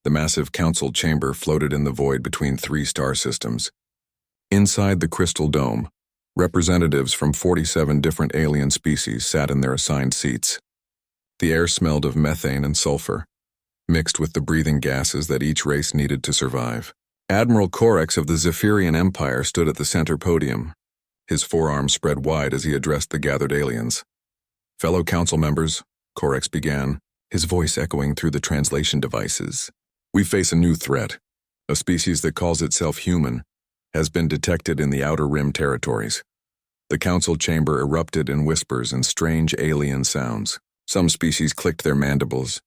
The massive council chamber floated in the void between three star systems. Inside the crystal dome, representatives from 47 different alien species sat in their assigned seats. The air smelled of methane and sulfur, mixed with the breathing gases that each race needed to survive. Admiral Corex of the Zephyrian Empire stood at the center podium, his forearms spread wide as he addressed the gathered aliens. "Fellow council members," Corex began, his voice echoing through the translation devices. "We face a new threat. A species that calls itself human has been detected in the Outer Rim territories." The council chamber erupted in whispers and strange alien sounds. Some species clicked their mandibles.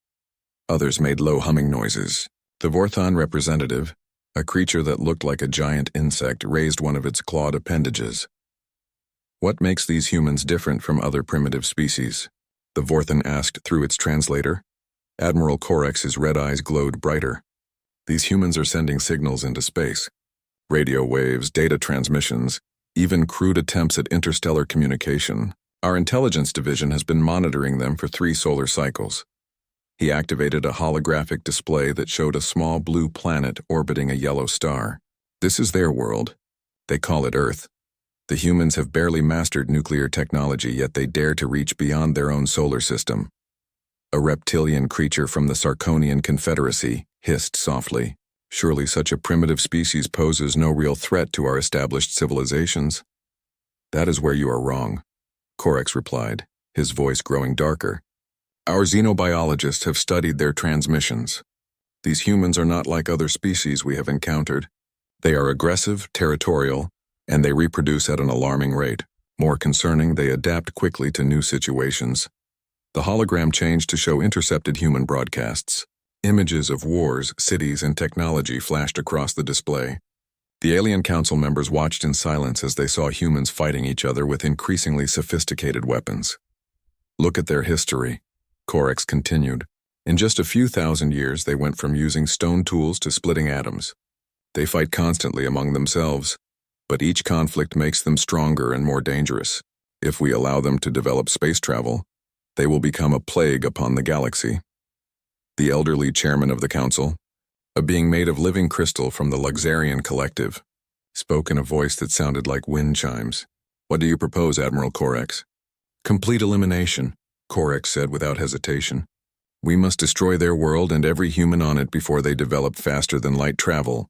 Others made low humming noises. The Vorthon representative, a creature that looked like a giant insect, raised one of its clawed appendages. "What makes these humans different from other primitive species?" the Vorthon asked through its translator. Admiral Corex's red eyes glowed brighter. "These humans are sending signals into space. Radio waves, data transmissions, even crude attempts at interstellar communication. Our intelligence division has been monitoring them for 3 solar cycles." He activated a holographic display that showed a small blue planet orbiting a yellow star. "This is their world. They call it Earth. The humans have barely mastered nuclear technology, yet they dare to reach beyond their own solar system." A reptilian creature from the Sarkonian Confederacy hissed softly. "Surely such a primitive species poses no real threat to our established civilizations." "That is where you are wrong," Corex replied, his voice growing darker. "Our xenobiologists have studied their transmissions. These humans are not like other species we have encountered. They are aggressive, territorial, and they reproduce at an alarming rate. More concerning, they adapt quickly to new situations." The hologram changed to show intercepted human broadcasts. Images of wars, cities, and technology flashed across the display. The alien council members watched in silence as they saw humans fighting each other with increasingly sophisticated weapons. "Look at their history," Corex continued. "In just a few thousand years, they went from using stone tools to splitting atoms. They fight constantly among themselves, but each conflict makes them stronger and more dangerous. If we allow them to develop space travel, they will become a plague upon the galaxy." The elderly chairman of the council, a being made of living crystal from the Luxarian Collective, spoke in a voice that sounded like wind chimes. "What do you propose, Admiral Corex?" "Complete elimination," Corex said without hesitation. "We must destroy their world and every human on it before they develop faster than light travel.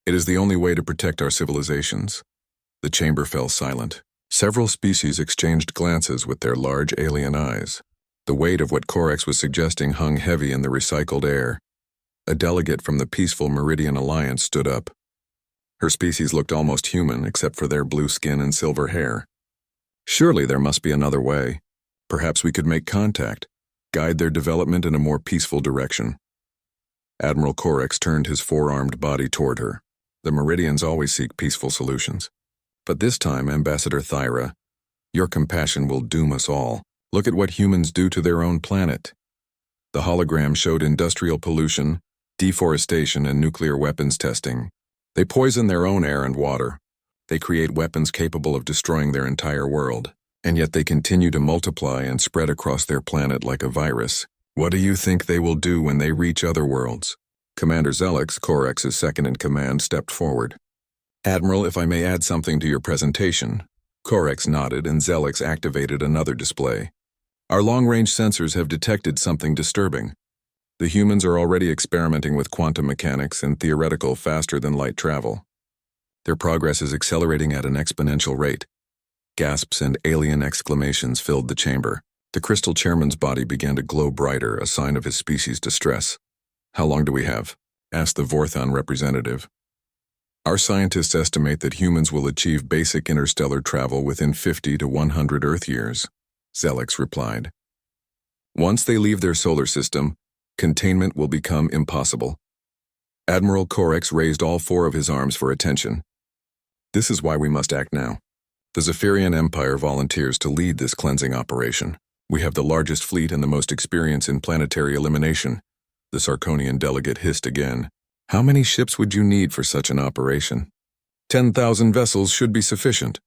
It is the only way to protect our civilizations." The chamber fell silent. Several species exchanged glances with their large alien eyes. The weight of what Corex was suggesting hung heavy in the recycled air. A delegate from the Peaceful Meridian Alliance stood up. Her species looked almost human except for their blue skin and silver hair. "Surely there must be another way. Perhaps we could make contact, guide their development in a more peaceful direction." Admiral Corex turned his four-armed body toward her. "The Meridians always seek peaceful solutions. But this time, Ambassador Thyra, your compassion will doom us all. Look at what humans do to their own planet." The hologram showed industrial pollution, deforestation, and nuclear weapons testing. They poison their own air and water. They create weapons capable of destroying their entire world. And yet they continue to multiply and spread across their planet like a virus. What do you think they will do when they reach other worlds? Commander Zelix, Corex's second-in-command, stepped forward. "Admiral, if I may add something to your presentation." Corex nodded and Zelix activated another display. "Our long-range sensors have detected something disturbing. The humans are already experimenting with quantum mechanics and theoretical faster-than-light travel. Their progress is accelerating at an exponential rate." Gasps and alien exclamations filled the chamber. The crystal chairman's body began to glow brighter, a sign of his species' distress. "How long do we have?" asked the Vorthon representative. "Our scientists estimate that humans will achieve basic interstellar travel within 50 to 100 Earth years," Zelix replied. "Once they leave their solar system, containment will become impossible." Admiral Corex raised all 4 of his arms for attention. "This is why we must act now. The Zephyrian Empire volunteers to lead this cleansing operation. We have the largest fleet and the most experience in planetary elimination." The Sarkonian delegate hissed again. "How many ships would you need for such an operation?" 10,000 vessels should be sufficient,"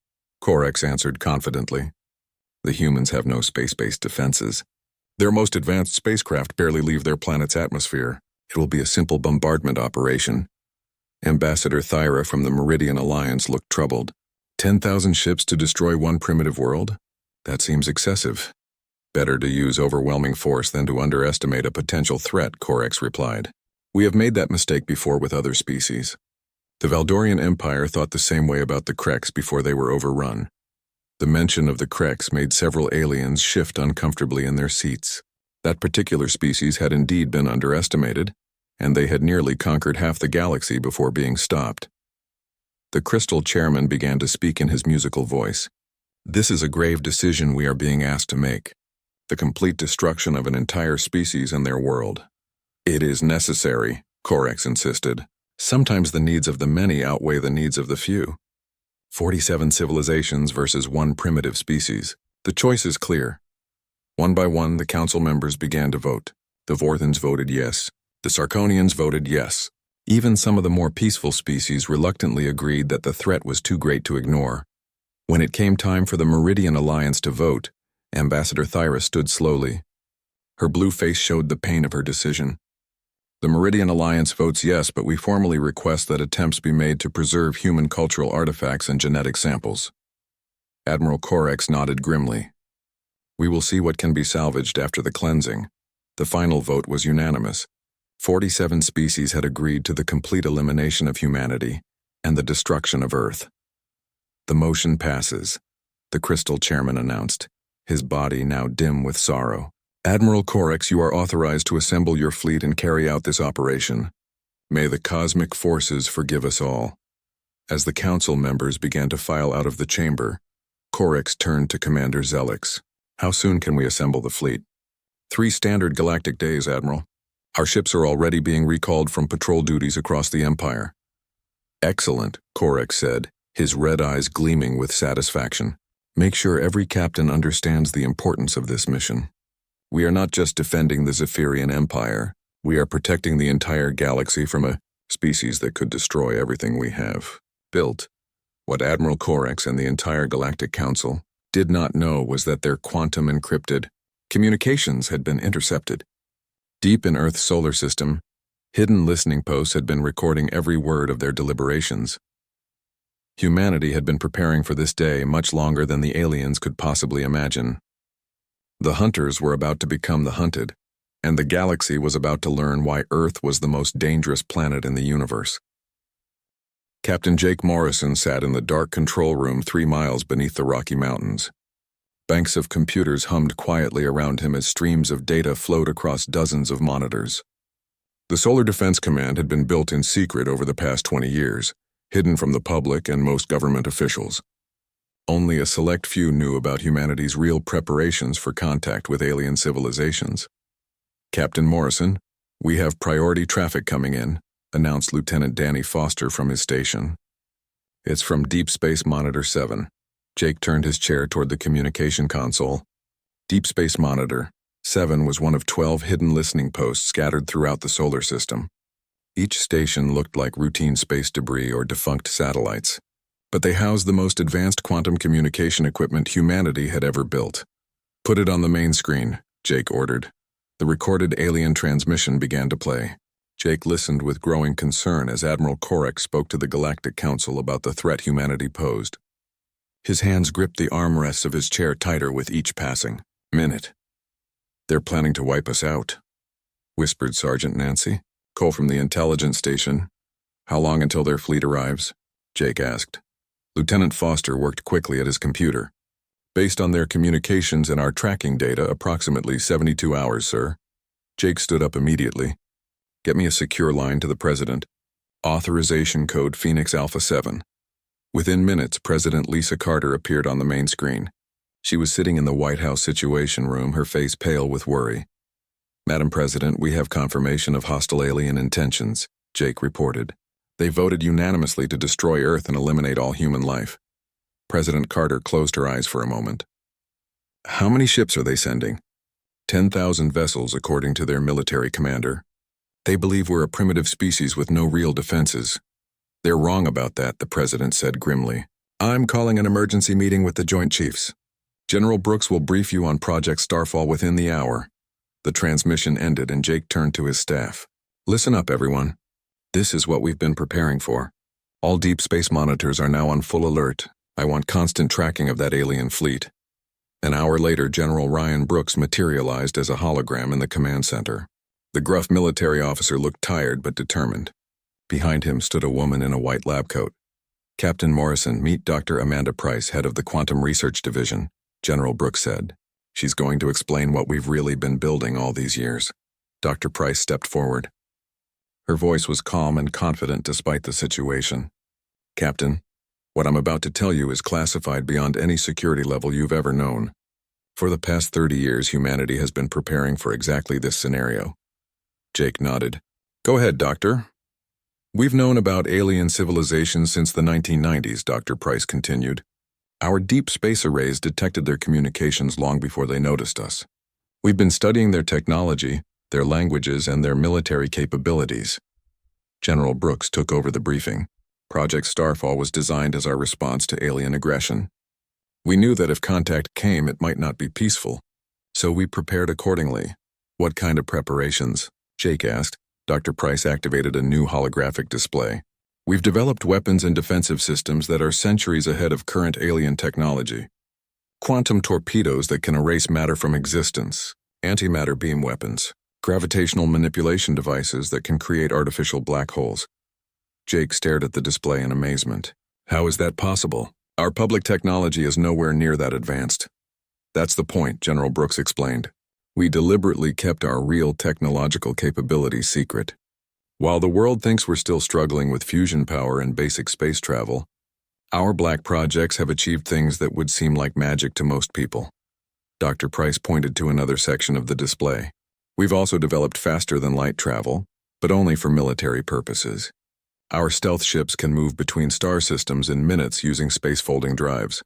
Corex answered confidently. "The humans have no space-based defenses. Their most advanced spacecraft barely leave their planet's atmosphere. It will be a simple bombardment operation. Ambassador Thyra from the Meridian Alliance looked troubled. 10,000 ships to destroy one primitive world? That seems excessive. Better to use overwhelming force than to underestimate a potential threat, Corex replied. We have made that mistake before with other species. The Valdorian Empire thought the same way about the Krex before they were overrun. The mention of the Krex made several aliens shift uncomfortably in their seats. That particular species had indeed been underestimated, and they had nearly conquered half the galaxy before being stopped. The Crystal Chairman began to speak in his musical voice. This is a grave decision we are being asked to make. The complete destruction of an entire species and their world. It is necessary, Corex insisted. Sometimes the needs of the many outweigh the needs of the few. 47 civilizations versus one primitive species. The choice is clear. One by one, the council members began to vote. The Vorthans voted yes. The Sarkonians voted yes. Even some of the more peaceful species reluctantly agreed that the threat was too great to ignore. When it came time for the Meridian Alliance to vote, Ambassador Thyra stood slowly. Her blue face showed the pain of her decision. The Meridian Alliance votes yes, but we formally request that attempts be made to preserve human cultural artifacts and genetic samples. Admiral Corex nodded grimly. We will see what can be salvaged after the cleansing. The final vote was unanimous. 47 species had agreed to the complete elimination of humanity and the destruction of Earth. The motion passes, the Crystal Chairman announced, his body now dim with sorrow. Admiral Corex, you are authorized to assemble your fleet and carry out this operation. May the cosmic forces forgive us all. As the council members began to file out of the chamber, Corex turned to Commander Zelix. How soon can we assemble the fleet? 3 standard galactic days, Admiral. Our ships are already being recalled from patrol duties across the Empire. Excellent, Corex said, his red eyes gleaming with satisfaction. Make sure every captain understands the importance of this mission. We are not just defending the Zephyrian Empire, we are protecting the entire galaxy from a species that could destroy everything we have built. What Admiral Corex and the entire Galactic Council did not know was that their quantum-encrypted communications had been intercepted. Deep in Earth's solar system, hidden listening posts had been recording every word of their deliberations. Humanity had been preparing for this day much longer than the aliens could possibly imagine. The hunters were about to become the hunted, and the galaxy was about to learn why Earth was the most dangerous planet in the universe. Captain Jake Morrison sat in the dark control room 3 miles beneath the Rocky Mountains. Banks of computers hummed quietly around him as streams of data flowed across dozens of monitors. The Solar Defense Command had been built in secret over the past 20 years, hidden from the public and most government officials. Only a select few knew about humanity's real preparations for contact with alien civilizations. Captain Morrison, we have priority traffic coming in, announced Lieutenant Danny Foster from his station. It's from Deep Space Monitor 7. Jake turned his chair toward the communication console. Deep Space Monitor 7 was one of 12 hidden listening posts scattered throughout the solar system. Each station looked like routine space debris or defunct satellites, but they housed the most advanced quantum communication equipment humanity had ever built. Put it on the main screen, Jake ordered. The recorded alien transmission began to play. Jake listened with growing concern as Admiral Corex spoke to the Galactic Council about the threat humanity posed. His hands gripped the armrests of his chair tighter with each passing minute. They're planning to wipe us out, whispered Sergeant Nancy. Call from the intelligence station. How long until their fleet arrives? Jake asked. Lieutenant Foster worked quickly at his computer. Based on their communications and our tracking data, approximately 72 hours, sir. Jake stood up immediately. Get me a secure line to the President. Authorization code Phoenix Alpha 7. Within minutes, President Lisa Carter appeared on the main screen. She was sitting in the White House Situation Room, her face pale with worry. Madam President, we have confirmation of hostile alien intentions, Jake reported. They voted unanimously to destroy Earth and eliminate all human life. President Carter closed her eyes for a moment. How many ships are they sending? 10,000 vessels, according to their military commander. They believe we're a primitive species with no real defenses. They're wrong about that, the president said grimly. I'm calling an emergency meeting with the Joint Chiefs. General Brooks will brief you on Project Starfall within the hour. The transmission ended and Jake turned to his staff. Listen up, everyone. This is what we've been preparing for. All deep space monitors are now on full alert. I want constant tracking of that alien fleet. An hour later, General Ryan Brooks materialized as a hologram in the command center. The gruff military officer looked tired but determined. Behind him stood a woman in a white lab coat. "Captain Morrison, meet Dr. Amanda Price, head of the Quantum Research Division," General Brooks said. "She's going to explain what we've really been building all these years." Dr. Price stepped forward. Her voice was calm and confident despite the situation. "Captain, what I'm about to tell you is classified beyond any security level you've ever known. For the past 30 years, humanity has been preparing for exactly this scenario." Jake nodded. "Go ahead, Doctor." "We've known about alien civilizations since the 1990s, Dr. Price continued. Our deep space arrays detected their communications long before they noticed us. We've been studying their technology, their languages, and their military capabilities." General Brooks took over the briefing. Project Starfall was designed as our response to alien aggression. We knew that if contact came, it might not be peaceful, so we prepared accordingly. "What kind of preparations?" Jake asked. Dr. Price activated a new holographic display. "We've developed weapons and defensive systems that are centuries ahead of current alien technology. Quantum torpedoes that can erase matter from existence, antimatter beam weapons, gravitational manipulation devices that can create artificial black holes." Jake stared at the display in amazement. "How is that possible? Our public technology is nowhere near that advanced." "That's the point," General Brooks explained. "We deliberately kept our real technological capabilities secret. While the world thinks we're still struggling with fusion power and basic space travel, our black projects have achieved things that would seem like magic to most people." Dr. Price pointed to another section of the display. "We've also developed faster-than-light travel, but only for military purposes. Our stealth ships can move between star systems in minutes using space-folding drives."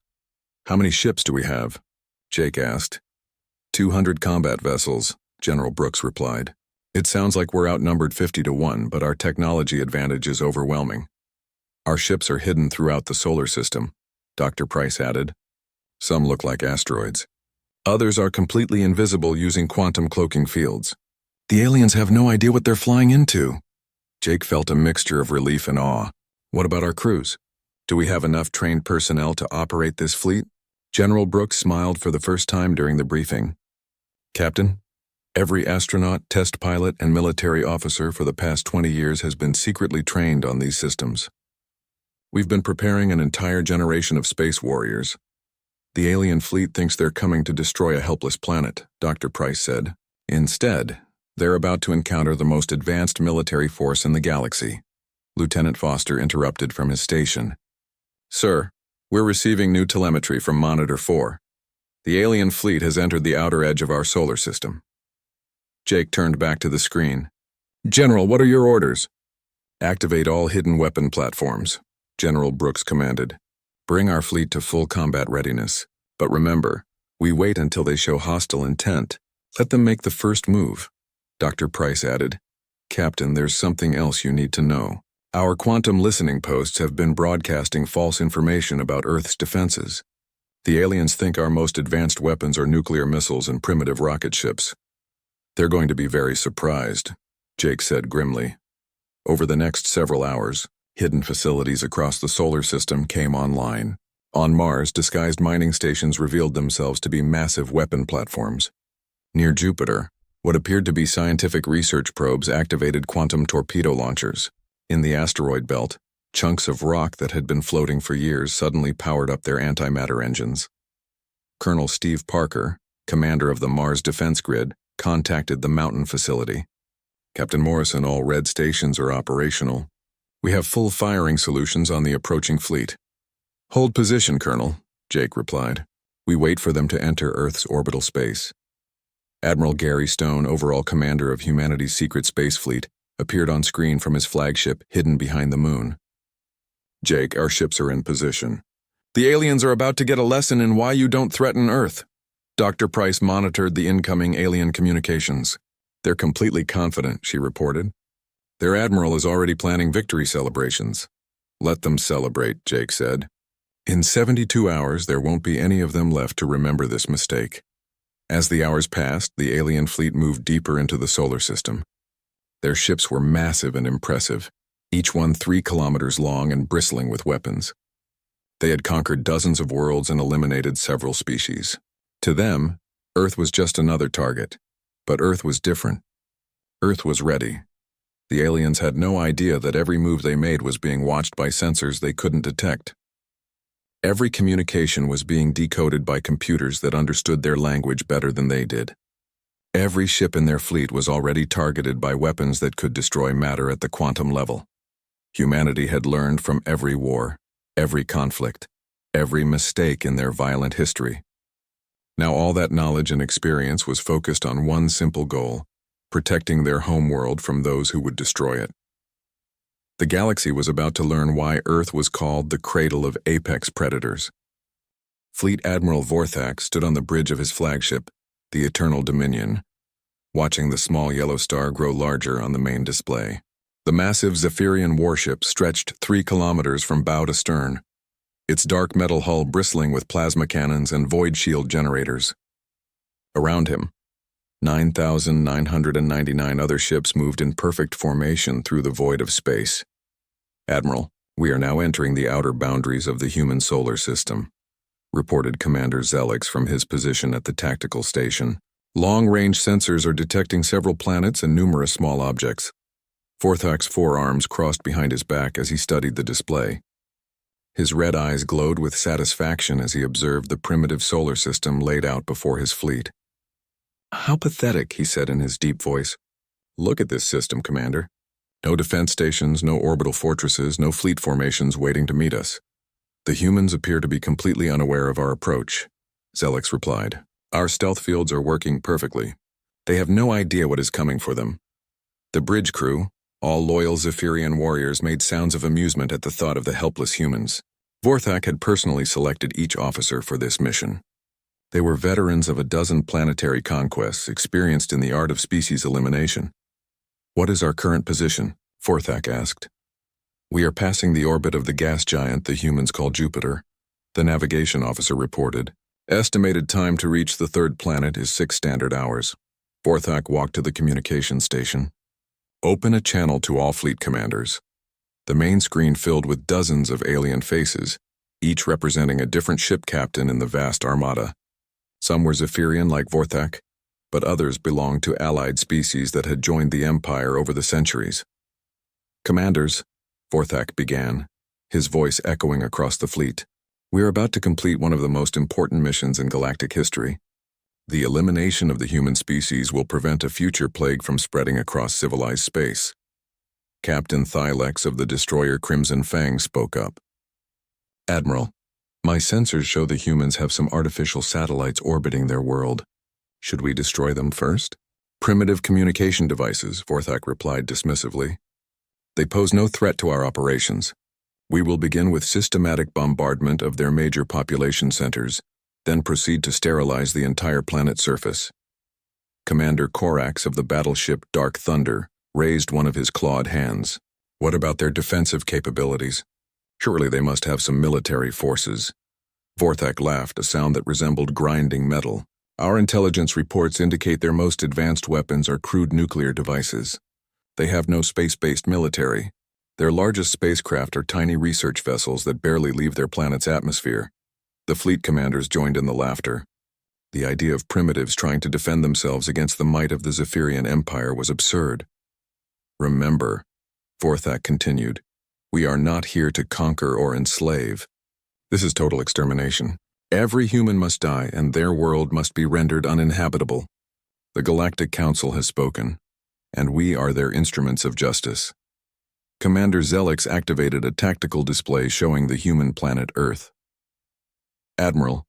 "How many ships do we have?" Jake asked. 200 combat vessels, General Brooks replied. "It sounds like we're outnumbered 50-1, but our technology advantage is overwhelming. Our ships are hidden throughout the solar system," Dr. Price added. "Some look like asteroids. Others are completely invisible using quantum cloaking fields. The aliens have no idea what they're flying into." Jake felt a mixture of relief and awe. "What about our crews? Do we have enough trained personnel to operate this fleet?" General Brooks smiled for the first time during the briefing. "Captain, every astronaut, test pilot, and military officer for the past 20 years has been secretly trained on these systems. We've been preparing an entire generation of space warriors. The alien fleet thinks they're coming to destroy a helpless planet," Dr. Price said. "Instead, they're about to encounter the most advanced military force in the galaxy." Lieutenant Foster interrupted from his station. "Sir, we're receiving new telemetry from Monitor 4. The alien fleet has entered the outer edge of our solar system." Jake turned back to the screen. "General, what are your orders?" "Activate all hidden weapon platforms," General Brooks commanded. "Bring our fleet to full combat readiness. But remember, we wait until they show hostile intent. Let them make the first move." Dr. Price added, "Captain, there's something else you need to know. Our quantum listening posts have been broadcasting false information about Earth's defenses. The aliens think our most advanced weapons are nuclear missiles and primitive rocket ships. They're going to be very surprised," Jake said grimly. Over the next several hours, hidden facilities across the solar system came online. On Mars, disguised mining stations revealed themselves to be massive weapon platforms. Near Jupiter, what appeared to be scientific research probes activated quantum torpedo launchers. In the asteroid belt, chunks of rock that had been floating for years suddenly powered up their antimatter engines. Colonel Steve Parker, commander of the Mars Defense Grid, contacted the mountain facility. "Captain Morrison, all red stations are operational. We have full firing solutions on the approaching fleet." "Hold position, Colonel," Jake replied. "We wait for them to enter Earth's orbital space." Admiral Gary Stone, overall commander of humanity's secret space fleet, appeared on screen from his flagship hidden behind the moon. "Jake, our ships are in position. The aliens are about to get a lesson in why you don't threaten Earth." Dr. Price monitored the incoming alien communications. "They're completely confident," she reported. "Their admiral is already planning victory celebrations." "Let them celebrate," Jake said. "In 72 hours, there won't be any of them left to remember this mistake." As the hours passed, the alien fleet moved deeper into the solar system. Their ships were massive and impressive, each one 3 kilometers long and bristling with weapons. They had conquered dozens of worlds and eliminated several species. To them, Earth was just another target. But Earth was different. Earth was ready. The aliens had no idea that every move they made was being watched by sensors they couldn't detect. Every communication was being decoded by computers that understood their language better than they did. Every ship in their fleet was already targeted by weapons that could destroy matter at the quantum level. Humanity had learned from every war, every conflict, every mistake in their violent history. Now all that knowledge and experience was focused on one simple goal: protecting their homeworld from those who would destroy it. The galaxy was about to learn why Earth was called the cradle of apex predators. Fleet Admiral Vorthak stood on the bridge of his flagship, the Eternal Dominion, watching the small yellow star grow larger on the main display. The massive Zephyrian warship stretched 3 kilometers from bow to stern, its dark metal hull bristling with plasma cannons and void shield generators. Around him, 9,999 other ships moved in perfect formation through the void of space. "Admiral, we are now entering the outer boundaries of the human solar system," reported Commander Zelix from his position at the tactical station. "Long-range sensors are detecting several planets and numerous small objects." Vorthak's forearms crossed behind his back as he studied the display. His red eyes glowed with satisfaction as he observed the primitive solar system laid out before his fleet. "How pathetic," he said in his deep voice. "Look at this system, Commander. No defense stations, no orbital fortresses, no fleet formations waiting to meet us. The humans appear to be completely unaware of our approach," Zelix replied. "Our stealth fields are working perfectly. They have no idea what is coming for them." The bridge crew, all loyal Zephyrian warriors, made sounds of amusement at the thought of the helpless humans. Vorthak had personally selected each officer for this mission. They were veterans of a dozen planetary conquests, experienced in the art of species elimination. "What is our current position?" Vorthak asked. "We are passing the orbit of the gas giant the humans call Jupiter," the navigation officer reported. "Estimated time to reach the third planet is 6 standard hours." Vorthak walked to the communication station. "Open a channel to all fleet commanders." The main screen filled with dozens of alien faces, each representing a different ship captain in the vast armada. Some were Zephyrian like Vorthak, but others belonged to allied species that had joined the Empire over the centuries. "Commanders," Vorthak began, his voice echoing across the fleet, "we are about to complete one of the most important missions in galactic history. The elimination of the human species will prevent a future plague from spreading across civilized space." Captain Thylex of the destroyer Crimson Fang spoke up. "Admiral, my sensors show the humans have some artificial satellites orbiting their world. Should we destroy them first?" "Primitive communication devices," Vorthak replied dismissively. "They pose no threat to our operations. We will begin with systematic bombardment of their major population centers, then proceed to sterilize the entire planet's surface." Commander Korax of the battleship Dark Thunder raised one of his clawed hands. "What about their defensive capabilities? Surely they must have some military forces." Vorthak laughed, a sound that resembled grinding metal. "Our intelligence reports indicate their most advanced weapons are crude nuclear devices. They have no space-based military. Their largest spacecraft are tiny research vessels that barely leave their planet's atmosphere." The fleet commanders joined in the laughter. The idea of primitives trying to defend themselves against the might of the Zephyrian Empire was absurd. "Remember," Vorthak continued, "we are not here to conquer or enslave. This is total extermination. Every human must die, and their world must be rendered uninhabitable. The Galactic Council has spoken, and we are their instruments of justice." Commander Zelix activated a tactical display showing the human planet Earth. "Admiral,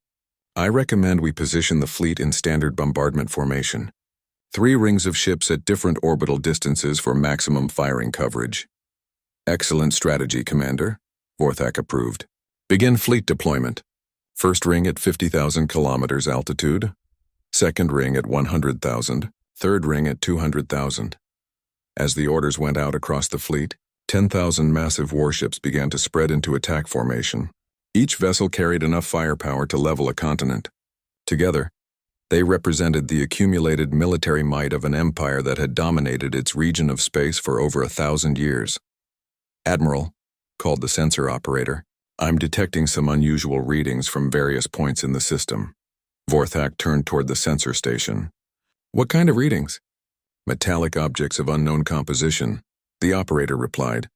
I recommend we position the fleet in standard bombardment formation. 3 rings of ships at different orbital distances for maximum firing coverage." "Excellent strategy, Commander," Vorthak approved. "Begin fleet deployment. First ring at 50,000 kilometers altitude, second ring at 100,000, third ring at 200,000. As the orders went out across the fleet, 10,000 massive warships began to spread into attack formation. Each vessel carried enough firepower to level a continent. Together, They represented the accumulated military might of an empire that had dominated its region of space for over 1,000 years. "Admiral," called the sensor operator, "I'm detecting some unusual readings from various points in the system." Vorthak turned toward the sensor station. "What kind of readings?" "Metallic objects of unknown composition," the operator replied.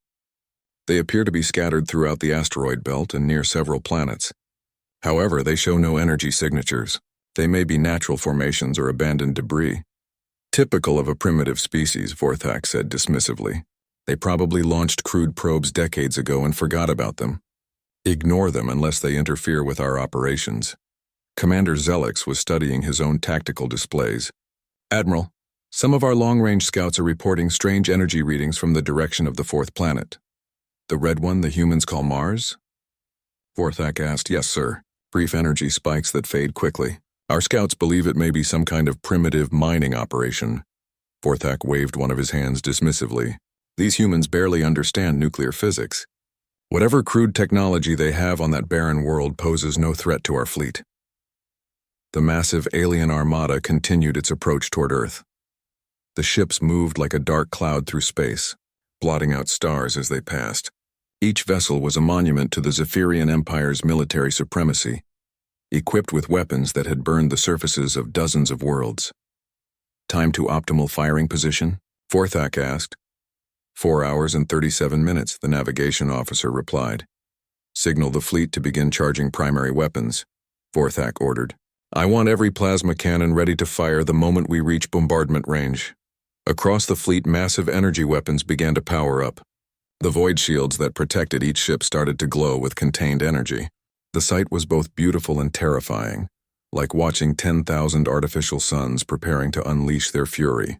"They appear to be scattered throughout the asteroid belt and near several planets. However, they show no energy signatures. They may be natural formations or abandoned debris." "Typical of a primitive species," Vorthak said dismissively. "They probably launched crude probes decades ago and forgot about them. Ignore them unless they interfere with our operations." Commander Zelix was studying his own tactical displays. "Admiral, some of our long-range scouts are reporting strange energy readings from the direction of the fourth planet." "The red one the humans call Mars?" Vorthak asked. "Yes, sir. Brief energy spikes that fade quickly. Our scouts believe it may be some kind of primitive mining operation." Vorthak waved one of his hands dismissively. "These humans barely understand nuclear physics. Whatever crude technology they have on that barren world poses no threat to our fleet." The massive alien armada continued its approach toward Earth. The ships moved like a dark cloud through space, blotting out stars as they passed. Each vessel was a monument to the Zephyrian Empire's military supremacy, equipped with weapons that had burned the surfaces of dozens of worlds. "Time to optimal firing position?" Vorthak asked. 4 hours and 37 minutes, the navigation officer replied. "Signal the fleet to begin charging primary weapons," Vorthak ordered. "I want every plasma cannon ready to fire the moment we reach bombardment range." Across the fleet, massive energy weapons began to power up. The void shields that protected each ship started to glow with contained energy. The sight was both beautiful and terrifying, like watching 10,000 artificial suns preparing to unleash their fury.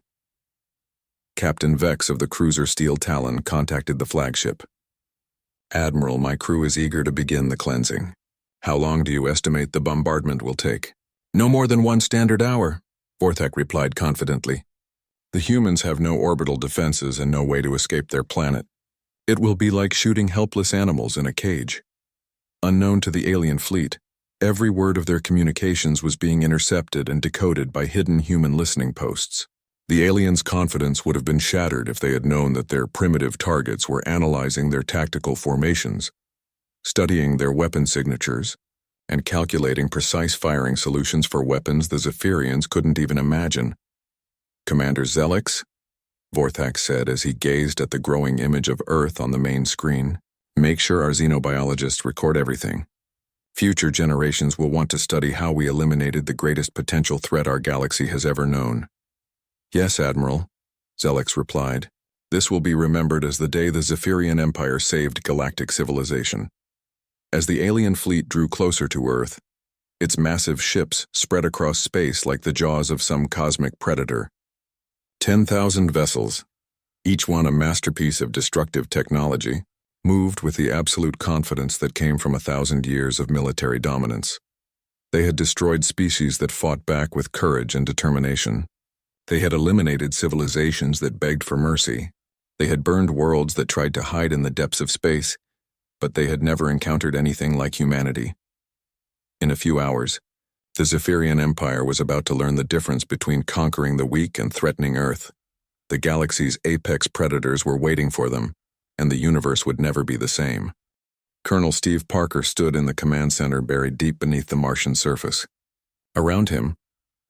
Captain Vex of the cruiser Steel Talon contacted the flagship. "Admiral, my crew is eager to begin the cleansing. How long do you estimate the bombardment will take?" "No more than 1 standard hour," Vorthak replied confidently. "The humans have no orbital defenses and no way to escape their planet. It will be like shooting helpless animals in a cage." Unknown to the alien fleet, every word of their communications was being intercepted and decoded by hidden human listening posts. The aliens' confidence would have been shattered if they had known that their primitive targets were analyzing their tactical formations, studying their weapon signatures, and calculating precise firing solutions for weapons the Zephyrians couldn't even imagine. "Commander Zelix," Vorthak said as he gazed at the growing image of Earth on the main screen, "make sure our xenobiologists record everything. Future generations will want to study how we eliminated the greatest potential threat our galaxy has ever known." "Yes, Admiral," Zelix replied. "This will be remembered as the day the Zephyrian Empire saved galactic civilization." As the alien fleet drew closer to Earth, its massive ships spread across space like the jaws of some cosmic predator. 10,000 vessels, each one a masterpiece of destructive technology, moved with the absolute confidence that came from 1,000 years of military dominance. They had destroyed species that fought back with courage and determination. They had eliminated civilizations that begged for mercy. They had burned worlds that tried to hide in the depths of space, but they had never encountered anything like humanity. In a few hours, the Zephyrian Empire was about to learn the difference between conquering the weak and threatening Earth. The galaxy's apex predators were waiting for them, and the universe would never be the same. Colonel Steve Parker stood in the command center buried deep beneath the Martian surface. Around him,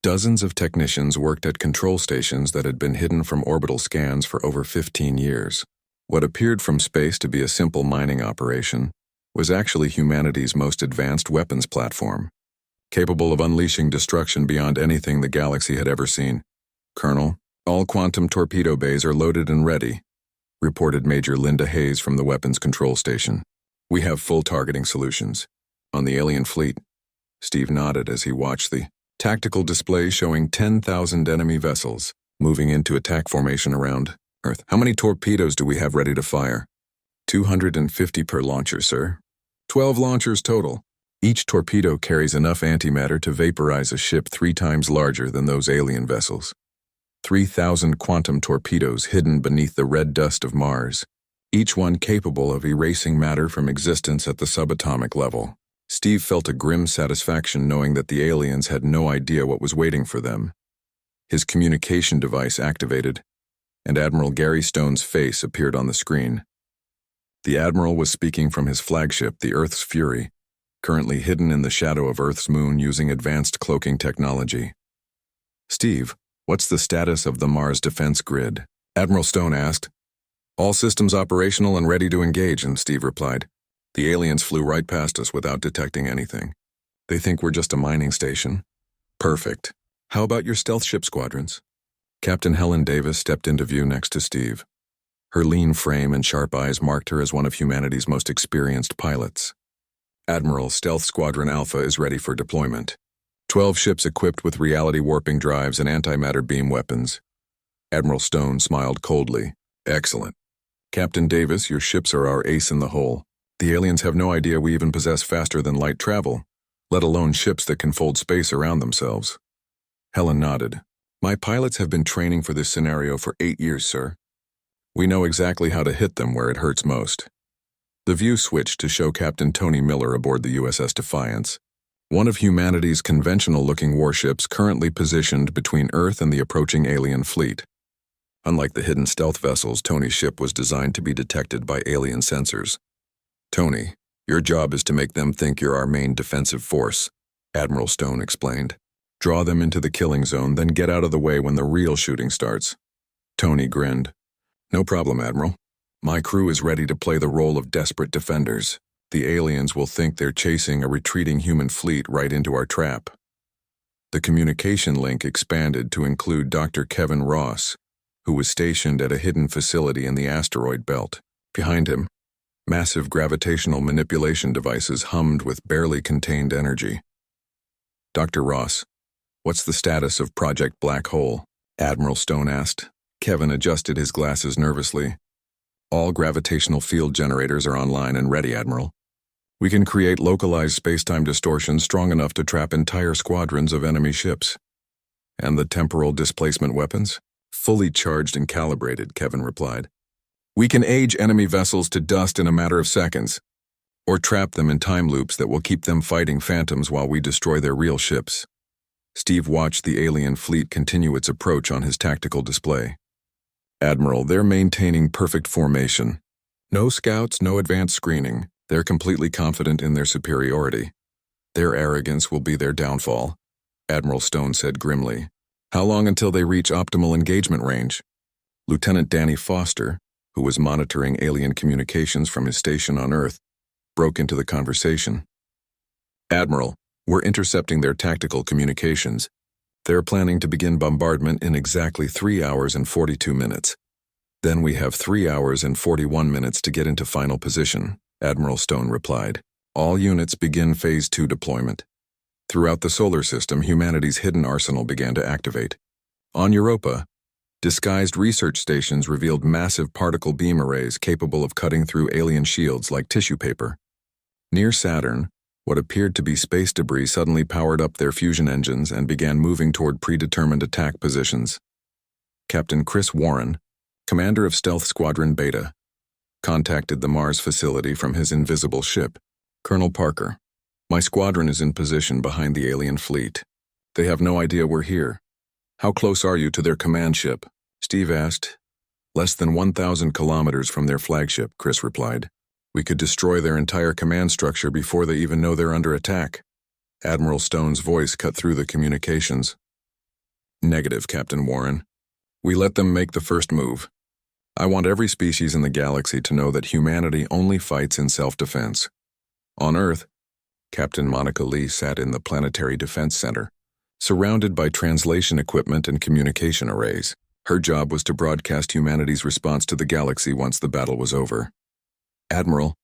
dozens of technicians worked at control stations that had been hidden from orbital scans for over 15 years. What appeared from space to be a simple mining operation was actually humanity's most advanced weapons platform, capable of unleashing destruction beyond anything the galaxy had ever seen. "Colonel, all quantum torpedo bays are loaded and ready," reported Major Linda Hayes from the weapons control station. "We have full targeting solutions. On the alien fleet." Steve nodded as he watched the tactical display showing 10,000 enemy vessels moving into attack formation around Earth. "How many torpedoes do we have ready to fire?" 250 per launcher, sir. 12 launchers total. Each torpedo carries enough antimatter to vaporize a ship 3 times larger than those alien vessels. 3,000 quantum torpedoes hidden beneath the red dust of Mars, each one capable of erasing matter from existence at the subatomic level. Steve felt a grim satisfaction knowing that the aliens had no idea what was waiting for them. His communication device activated, and Admiral Gary Stone's face appeared on the screen. The Admiral was speaking from his flagship, the Earth's Fury, currently hidden in the shadow of Earth's moon using advanced cloaking technology. "Steve, what's the status of the Mars defense grid?" Admiral Stone asked. "All systems operational and ready to engage," and Steve replied. "The aliens flew right past us without detecting anything. They think we're just a mining station." "Perfect. How about your stealth ship squadrons?" Captain Helen Davis stepped into view next to Steve. Her lean frame and sharp eyes marked her as one of humanity's most experienced pilots. "Admiral, Stealth Squadron Alpha is ready for deployment. 12 ships equipped with reality warping drives and antimatter beam weapons." Admiral Stone smiled coldly. "Excellent. Captain Davis, your ships are our ace in the hole. The aliens have no idea we even possess faster-than-light travel, let alone ships that can fold space around themselves." Helen nodded. "My pilots have been training for this scenario for 8 years, sir. We know exactly how to hit them where it hurts most." The view switched to show Captain Tony Miller aboard the USS Defiance, one of humanity's conventional-looking warships currently positioned between Earth and the approaching alien fleet. Unlike the hidden stealth vessels, Tony's ship was designed to be detected by alien sensors. "Tony, your job is to make them think you're our main defensive force," Admiral Stone explained. "Draw them into the killing zone, then get out of the way when the real shooting starts." Tony grinned. "No problem, Admiral. My crew is ready to play the role of desperate defenders. The aliens will think they're chasing a retreating human fleet right into our trap." The communication link expanded to include Dr. Kevin Ross, who was stationed at a hidden facility in the asteroid belt. Behind him, massive gravitational manipulation devices hummed with barely contained energy. "Dr. Ross, what's the status of Project Black Hole?" Admiral Stone asked. Kevin adjusted his glasses nervously. "All gravitational field generators are online and ready, Admiral. We can create localized space-time distortion strong enough to trap entire squadrons of enemy ships." "And the temporal displacement weapons?" "Fully charged and calibrated," Kevin replied. "We can age enemy vessels to dust in a matter of seconds, or trap them in time loops that will keep them fighting phantoms while we destroy their real ships." Steve watched the alien fleet continue its approach on his tactical display. "Admiral, they're maintaining perfect formation. No scouts, no advanced screening. They're completely confident in their superiority. Their arrogance will be their downfall," Admiral Stone said grimly. "How long until they reach optimal engagement range?" Lieutenant Danny Foster, who was monitoring alien communications from his station on Earth, broke into the conversation. "Admiral, we're intercepting their tactical communications. They're planning to begin bombardment in exactly 3 hours and 42 minutes. Then we have 3 hours and 41 minutes to get into final position," Admiral Stone replied. "All units begin Phase 2 deployment." Throughout the solar system, humanity's hidden arsenal began to activate. On Europa, disguised research stations revealed massive particle beam arrays capable of cutting through alien shields like tissue paper. Near Saturn, what appeared to be space debris suddenly powered up their fusion engines and began moving toward predetermined attack positions. Captain Chris Warren, commander of Stealth Squadron Beta, contacted the Mars facility from his invisible ship. "Colonel Parker, my squadron is in position behind the alien fleet. They have no idea we're here. How close are you to their command ship?" Steve asked. "Less than 1,000 kilometers from their flagship," Chris replied. "We could destroy their entire command structure before they even know they're under attack." Admiral Stone's voice cut through the communications. "Negative, Captain Warren. We let them make the first move. I want every species in the galaxy to know that humanity only fights in self-defense." On Earth, Captain Monica Lee sat in the Planetary Defense Center, surrounded by translation equipment and communication arrays. Her job was to broadcast humanity's response to the galaxy once the battle was over. "Admiral,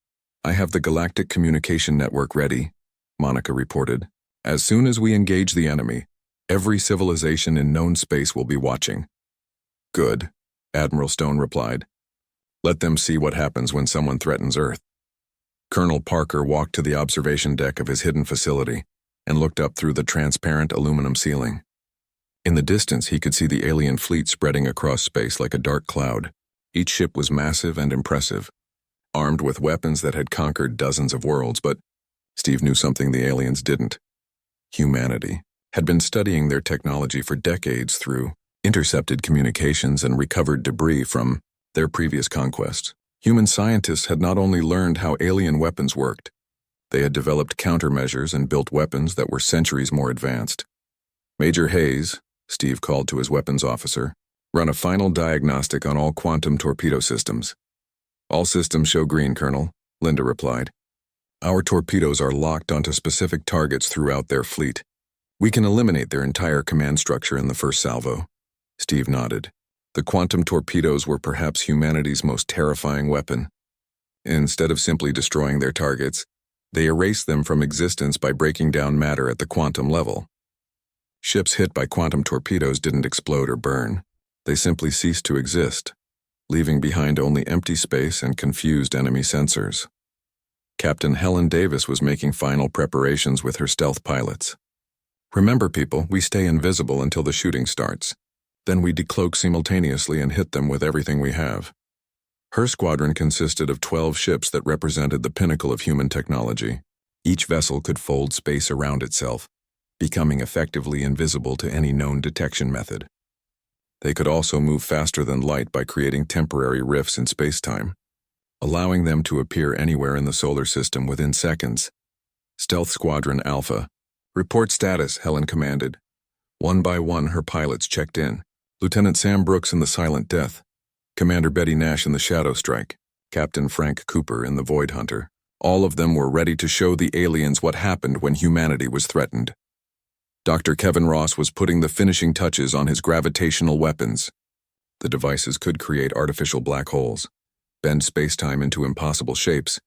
I have the Galactic Communication Network ready," Monica reported. "As soon as we engage the enemy, every civilization in known space will be watching." "Good," Admiral Stone replied. "Let them see what happens when someone threatens Earth." Colonel Parker walked to the observation deck of his hidden facility and looked up through the transparent aluminum ceiling. In the distance, he could see the alien fleet spreading across space like a dark cloud. Each ship was massive and impressive, armed with weapons that had conquered dozens of worlds, but Steve knew something the aliens didn't. Humanity had been studying their technology for decades through intercepted communications and recovered debris from their previous conquests. Human scientists had not only learned how alien weapons worked, they had developed countermeasures and built weapons that were centuries more advanced. Major Hayes, Steve called to his weapons officer, run a final diagnostic on all quantum torpedo systems. All systems show green, Colonel, Linda replied. Our torpedoes are locked onto specific targets throughout their fleet. We can eliminate their entire command structure in the first salvo. Steve nodded. The quantum torpedoes were perhaps humanity's most terrifying weapon. Instead of simply destroying their targets, they erased them from existence by breaking down matter at the quantum level. Ships hit by quantum torpedoes didn't explode or burn. They simply ceased to exist, leaving behind only empty space and confused enemy sensors. Captain Helen Davis was making final preparations with her stealth pilots. Remember, people, we stay invisible until the shooting starts. Then we decloak simultaneously and hit them with everything we have. Her squadron consisted of 12 ships that represented the pinnacle of human technology. Each vessel could fold space around itself, becoming effectively invisible to any known detection method. They could also move faster than light by creating temporary rifts in space-time, allowing them to appear anywhere in the solar system within seconds. Stealth Squadron Alpha. Report status, Helen commanded. One by one, her pilots checked in. Lieutenant Sam Brooks in the Silent Death, Commander Betty Nash in the Shadow Strike, Captain Frank Cooper in the Void Hunter. All of them were ready to show the aliens what happened when humanity was threatened. Dr. Kevin Ross was putting the finishing touches on his gravitational weapons. The devices could create artificial black holes, bend space-time into impossible shapes,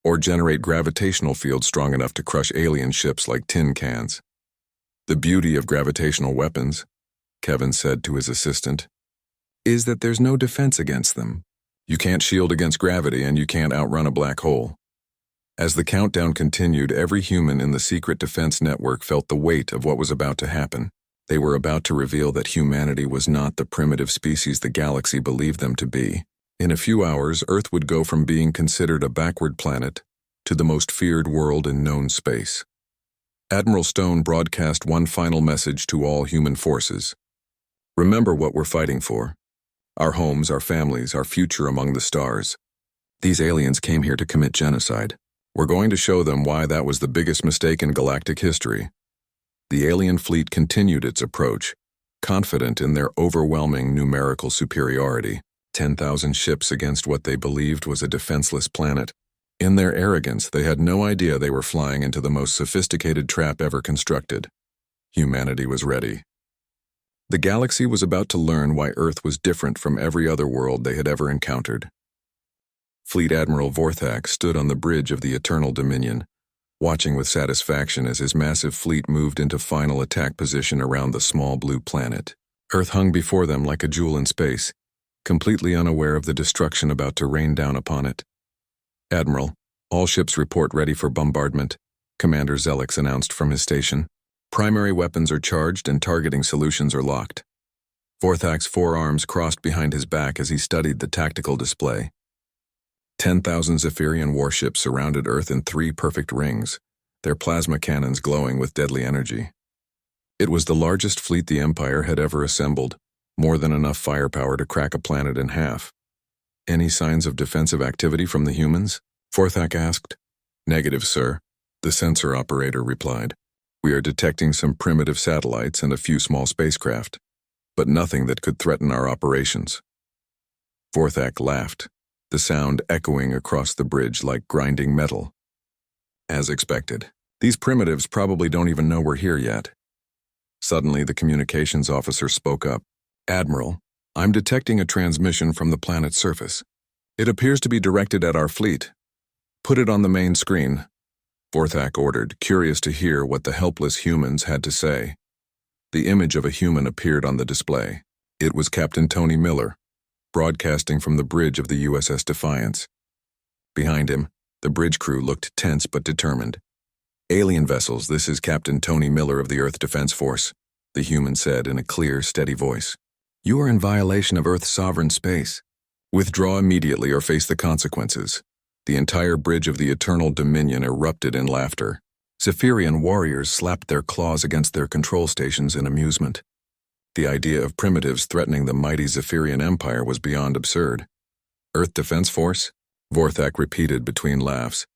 or generate gravitational fields strong enough to crush alien ships like tin cans. The beauty of gravitational weapons, Kevin said to his assistant, is that there's no defense against them. You can't shield against gravity and you can't outrun a black hole. As the countdown continued, every human in the secret defense network felt the weight of what was about to happen. They were about to reveal that humanity was not the primitive species the galaxy believed them to be. In a few hours, Earth would go from being considered a backward planet to the most feared world in known space. Admiral Stone broadcast one final message to all human forces. Remember what we're fighting for. Our homes, our families, our future among the stars. These aliens came here to commit genocide. We're going to show them why that was the biggest mistake in galactic history. The alien fleet continued its approach, confident in their overwhelming numerical superiority. 10,000 ships against what they believed was a defenseless planet. In their arrogance, they had no idea they were flying into the most sophisticated trap ever constructed. Humanity was ready. The galaxy was about to learn why Earth was different from every other world they had ever encountered. Fleet Admiral Vorthak stood on the bridge of the Eternal Dominion, watching with satisfaction as his massive fleet moved into final attack position around the small blue planet. Earth hung before them like a jewel in space, completely unaware of the destruction about to rain down upon it. Admiral, all ships report ready for bombardment, Commander Zelix announced from his station. Primary weapons are charged and targeting solutions are locked. Vorthak's forearms crossed behind his back as he studied the tactical display. 10,000 Zephyrian warships surrounded Earth in 3 perfect rings, their plasma cannons glowing with deadly energy. It was the largest fleet the Empire had ever assembled, more than enough firepower to crack a planet in half. Any signs of defensive activity from the humans? Vorthak asked. Negative, sir, the sensor operator replied. We are detecting some primitive satellites and a few small spacecraft, but nothing that could threaten our operations. Vorthak laughed, the sound echoing across the bridge like grinding metal. As expected, these primitives probably don't even know we're here yet. Suddenly, the communications officer spoke up. Admiral, I'm detecting a transmission from the planet's surface. It appears to be directed at our fleet. Put it on the main screen, Vorthak ordered, curious to hear what the helpless humans had to say. The image of a human appeared on the display. It was Captain Tony Miller, broadcasting from the bridge of the USS Defiance. Behind him, the bridge crew looked tense but determined. Alien vessels, this is Captain Tony Miller of the Earth Defense Force, the human said in a clear, steady voice. You are in violation of Earth's sovereign space. Withdraw immediately or face the consequences. The entire bridge of the Eternal Dominion erupted in laughter. Zephyrian warriors slapped their claws against their control stations in amusement. The idea of primitives threatening the mighty Zephyrian Empire was beyond absurd. Earth Defense Force? Vorthak repeated between laughs.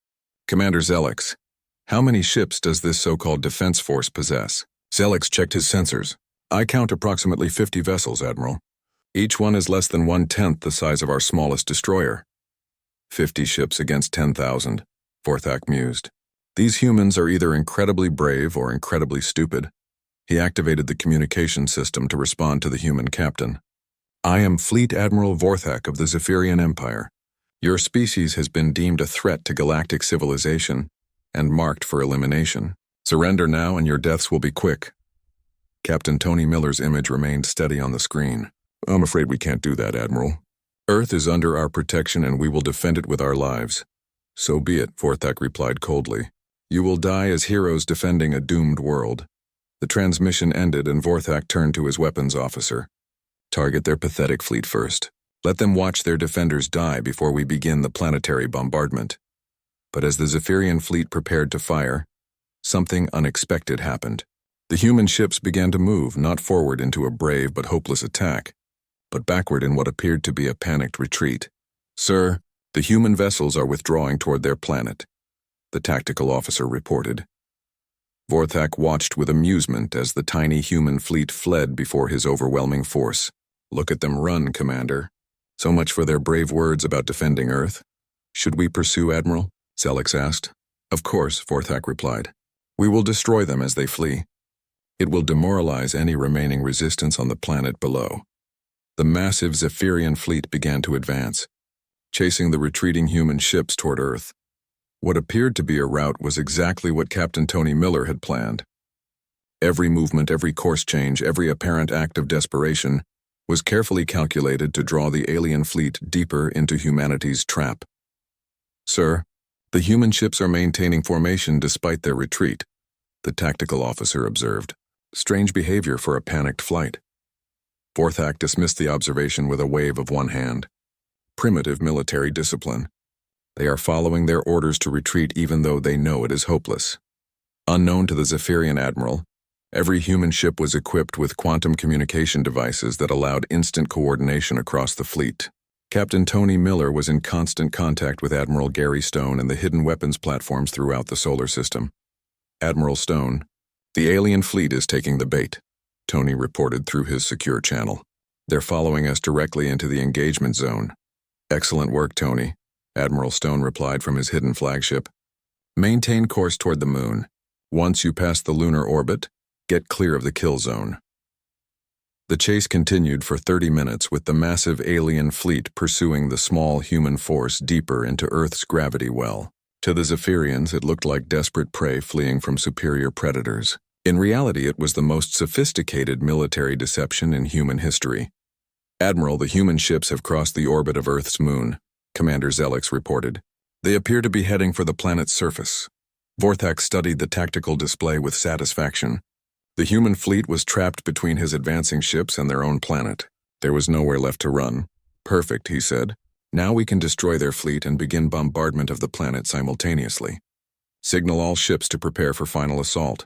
Commander Zelix, how many ships does this so-called defense force possess? Zelix checked his sensors. I count approximately 50 vessels, Admiral. Each one is less than 1/10 the size of our smallest destroyer. 50 ships against 10,000, Vorthak mused. These humans are either incredibly brave or incredibly stupid. He activated the communication system to respond to the human captain. I am Fleet Admiral Vorthak of the Zephyrian Empire. Your species has been deemed a threat to galactic civilization and marked for elimination. Surrender now and your deaths will be quick. Captain Tony Miller's image remained steady on the screen. I'm afraid we can't do that, Admiral. Earth is under our protection and we will defend it with our lives. So be it, Vorthak replied coldly. You will die as heroes defending a doomed world. The transmission ended and Vorthak turned to his weapons officer. Target their pathetic fleet first. Let them watch their defenders die before we begin the planetary bombardment. But as the Zephyrian fleet prepared to fire, something unexpected happened. The human ships began to move, not forward into a brave but hopeless attack, but backward in what appeared to be a panicked retreat. Sir, the human vessels are withdrawing toward their planet, the tactical officer reported. Vorthak watched with amusement as the tiny human fleet fled before his overwhelming force. Look at them run, Commander. So much for their brave words about defending Earth. Should we pursue, Admiral? Zelix asked. Of course, Vorthak replied. We will destroy them as they flee. It will demoralize any remaining resistance on the planet below. The massive Zephyrian fleet began to advance, chasing the retreating human ships toward Earth. What appeared to be a rout was exactly what Captain Tony Miller had planned. Every movement, every course change, every apparent act of desperation was carefully calculated to draw the alien fleet deeper into humanity's trap. Sir, the human ships are maintaining formation despite their retreat, the tactical officer observed. Strange behavior for a panicked flight. Vorthak dismissed the observation with a wave of one hand. Primitive military discipline. They are following their orders to retreat even though they know it is hopeless. Unknown to the Zephyrian admiral, every human ship was equipped with quantum communication devices that allowed instant coordination across the fleet. Captain Tony Miller was in constant contact with Admiral Gary Stone and the hidden weapons platforms throughout the solar system. Admiral Stone, the alien fleet is taking the bait, Tony reported through his secure channel. They're following us directly into the engagement zone. Excellent work, Tony, Admiral Stone replied from his hidden flagship. Maintain course toward the moon. Once you pass the lunar orbit, get clear of the kill zone. The chase continued for 30 minutes with the massive alien fleet pursuing the small human force deeper into Earth's gravity well. To the Zephyrians, it looked like desperate prey fleeing from superior predators. In reality, it was the most sophisticated military deception in human history. Admiral, the human ships have crossed the orbit of Earth's moon, Commander Zelix reported. They appear to be heading for the planet's surface. Vorthak studied the tactical display with satisfaction. The human fleet was trapped between his advancing ships and their own planet. There was nowhere left to run. Perfect, he said. Now we can destroy their fleet and begin bombardment of the planet simultaneously. Signal all ships to prepare for final assault.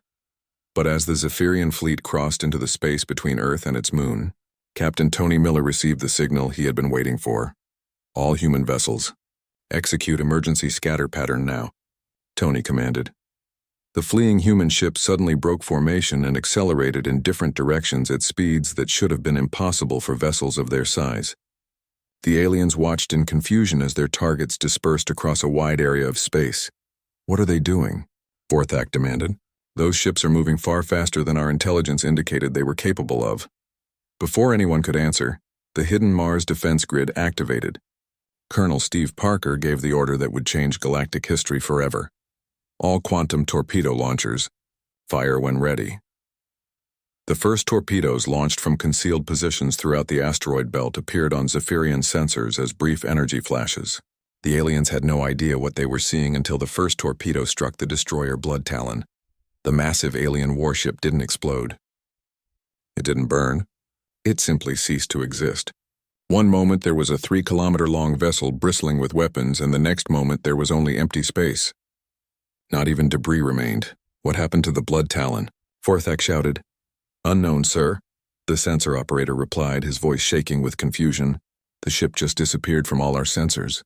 But as the Zephyrian fleet crossed into the space between Earth and its moon, Captain Tony Miller received the signal he had been waiting for. All human vessels, execute emergency scatter pattern now, Tony commanded. The fleeing human ships suddenly broke formation and accelerated in different directions at speeds that should have been impossible for vessels of their size. The aliens watched in confusion as their targets dispersed across a wide area of space. What are they doing? Vorthak demanded. Those ships are moving far faster than our intelligence indicated they were capable of. Before anyone could answer, the hidden Mars defense grid activated. Colonel Steve Parker gave the order that would change galactic history forever. All quantum torpedo launchers, fire when ready. The first torpedoes launched from concealed positions throughout the asteroid belt appeared on Zephyrian sensors as brief energy flashes. The aliens had no idea what they were seeing until the first torpedo struck the destroyer Blood Talon. The massive alien warship didn't explode. It didn't burn. It simply ceased to exist. One moment there was a 3-kilometer-long vessel bristling with weapons, and the next moment there was only empty space. Not even debris remained. What happened to the blood talon? Vorthak shouted. Unknown, sir. The sensor operator replied, his voice shaking with confusion. The ship just disappeared from all our sensors.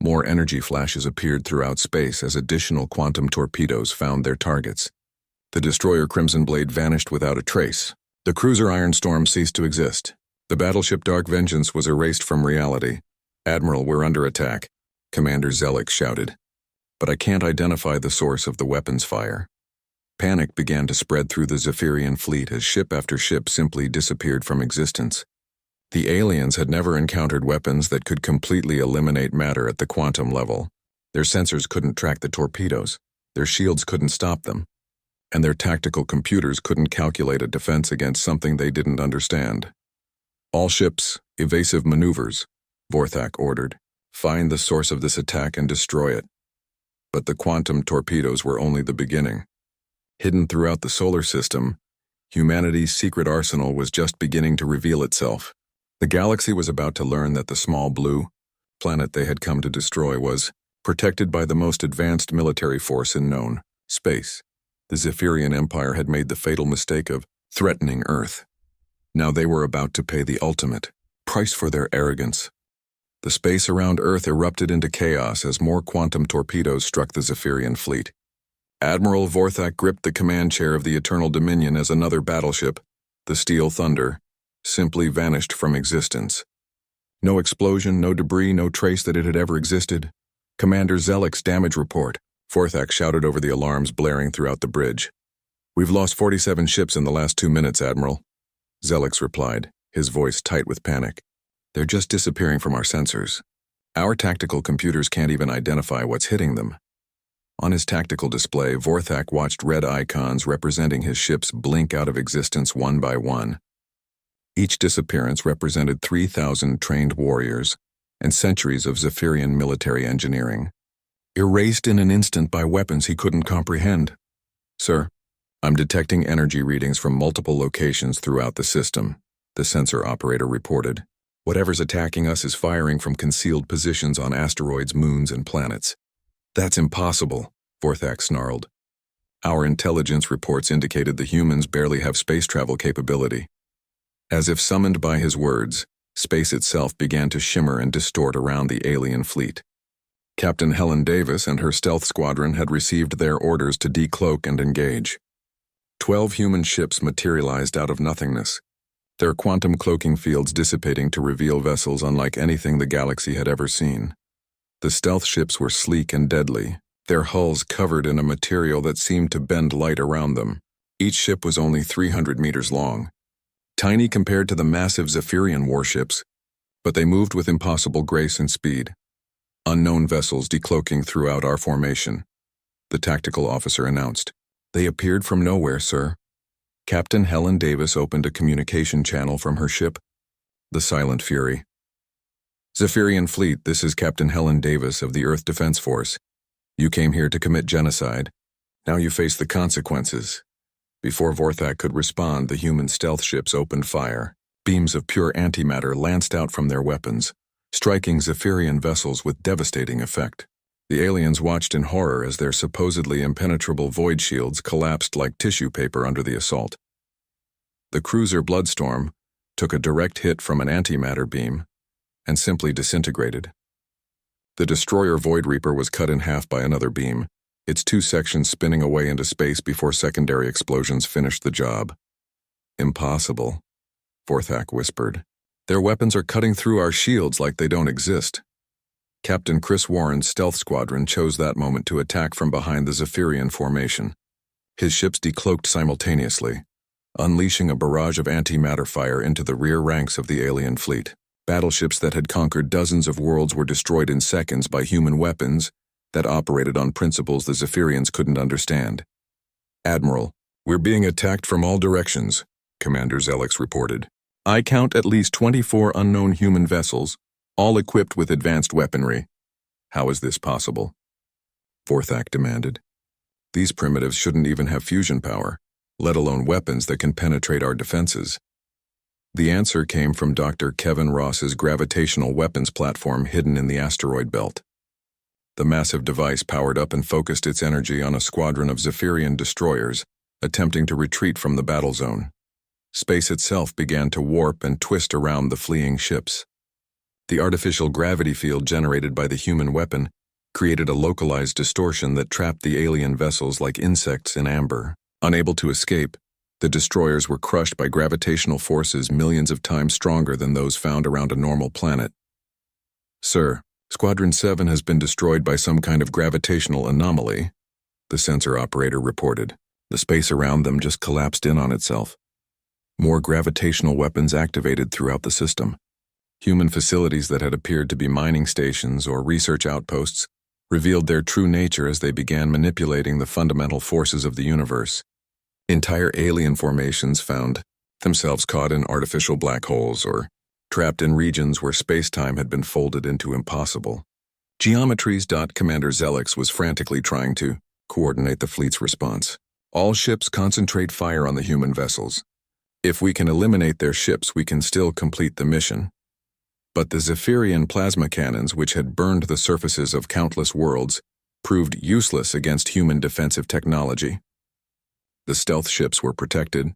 More energy flashes appeared throughout space as additional quantum torpedoes found their targets. The destroyer Crimson Blade vanished without a trace. The cruiser Iron Storm ceased to exist. The battleship Dark Vengeance was erased from reality. Admiral, we're under attack, Commander Zelix shouted. But I can't identify the source of the weapons fire. Panic began to spread through the Zephyrian fleet as ship after ship simply disappeared from existence. The aliens had never encountered weapons that could completely eliminate matter at the quantum level. Their sensors couldn't track the torpedoes, their shields couldn't stop them, and their tactical computers couldn't calculate a defense against something they didn't understand. All ships, evasive maneuvers, Vorthak ordered. Find the source of this attack and destroy it. But the quantum torpedoes were only the beginning. Hidden throughout the solar system, humanity's secret arsenal was just beginning to reveal itself. The galaxy was about to learn that the small blue planet they had come to destroy was protected by the most advanced military force in known space. The Zephyrian Empire had made the fatal mistake of threatening Earth. Now they were about to pay the ultimate price for their arrogance. The space around Earth erupted into chaos as more quantum torpedoes struck the Zephyrian fleet. Admiral Vorthak gripped the command chair of the Eternal Dominion as another battleship, the Steel Thunder, simply vanished from existence. No explosion, no debris, no trace that it had ever existed. Commander Zelix's damage report, Vorthak shouted over the alarms blaring throughout the bridge. We've lost 47 ships in the last 2 minutes, Admiral. Zelix replied, his voice tight with panic. They're just disappearing from our sensors. Our tactical computers can't even identify what's hitting them. On his tactical display, Vorthak watched red icons representing his ships blink out of existence one by one. Each disappearance represented 3,000 trained warriors and centuries of Zephyrian military engineering, erased in an instant by weapons he couldn't comprehend. Sir, I'm detecting energy readings from multiple locations throughout the system, the sensor operator reported. Whatever's attacking us is firing from concealed positions on asteroids, moons, and planets. That's impossible, Vorthak snarled. Our intelligence reports indicated the humans barely have space travel capability. As if summoned by his words, space itself began to shimmer and distort around the alien fleet. Captain Helen Davis and her stealth squadron had received their orders to decloak and engage. 12 human ships materialized out of nothingness, their quantum cloaking fields dissipating to reveal vessels unlike anything the galaxy had ever seen. The stealth ships were sleek and deadly, their hulls covered in a material that seemed to bend light around them. Each ship was only 300 meters long, tiny compared to the massive Zephyrian warships, but they moved with impossible grace and speed. Unknown vessels decloaking throughout our formation, the tactical officer announced. They appeared from nowhere, sir. Captain Helen Davis opened a communication channel from her ship, the Silent Fury. Zephyrian Fleet, this is Captain Helen Davis of the Earth Defense Force. You came here to commit genocide. Now you face the consequences. Before Vorthak could respond, the human stealth ships opened fire. Beams of pure antimatter lanced out from their weapons, striking Zephyrian vessels with devastating effect. The aliens watched in horror as their supposedly impenetrable void shields collapsed like tissue paper under the assault. The cruiser Bloodstorm took a direct hit from an antimatter beam and simply disintegrated. The destroyer Void Reaper was cut in half by another beam, its 2 sections spinning away into space before secondary explosions finished the job. Impossible, Vorthak whispered. Their weapons are cutting through our shields like they don't exist. Captain Chris Warren's stealth squadron chose that moment to attack from behind the Zephyrian formation. His ships decloaked simultaneously, unleashing a barrage of antimatter fire into the rear ranks of the alien fleet. Battleships that had conquered dozens of worlds were destroyed in seconds by human weapons that operated on principles the Zephyrians couldn't understand. Admiral, we're being attacked from all directions, Commander Zelix reported. I count at least 24 unknown human vessels, all equipped with advanced weaponry. How is this possible? Vorthak demanded. These primitives shouldn't even have fusion power, let alone weapons that can penetrate our defenses. The answer came from Dr. Kevin Ross's gravitational weapons platform hidden in the asteroid belt. The massive device powered up and focused its energy on a squadron of Zephyrian destroyers, attempting to retreat from the battle zone. Space itself began to warp and twist around the fleeing ships. The artificial gravity field generated by the human weapon created a localized distortion that trapped the alien vessels like insects in amber. Unable to escape, the destroyers were crushed by gravitational forces millions of times stronger than those found around a normal planet. "Sir, Squadron 7 has been destroyed by some kind of gravitational anomaly," the sensor operator reported. The space around them just collapsed in on itself. More gravitational weapons activated throughout the system. Human facilities that had appeared to be mining stations or research outposts revealed their true nature as they began manipulating the fundamental forces of the universe. Entire alien formations found themselves caught in artificial black holes or trapped in regions where space-time had been folded into impossible geometries. Commander Zelix was frantically trying to coordinate the fleet's response. "All ships concentrate fire on the human vessels. If we can eliminate their ships, we can still complete the mission." But the Zephyrian plasma cannons, which had burned the surfaces of countless worlds, proved useless against human defensive technology. The stealth ships were protected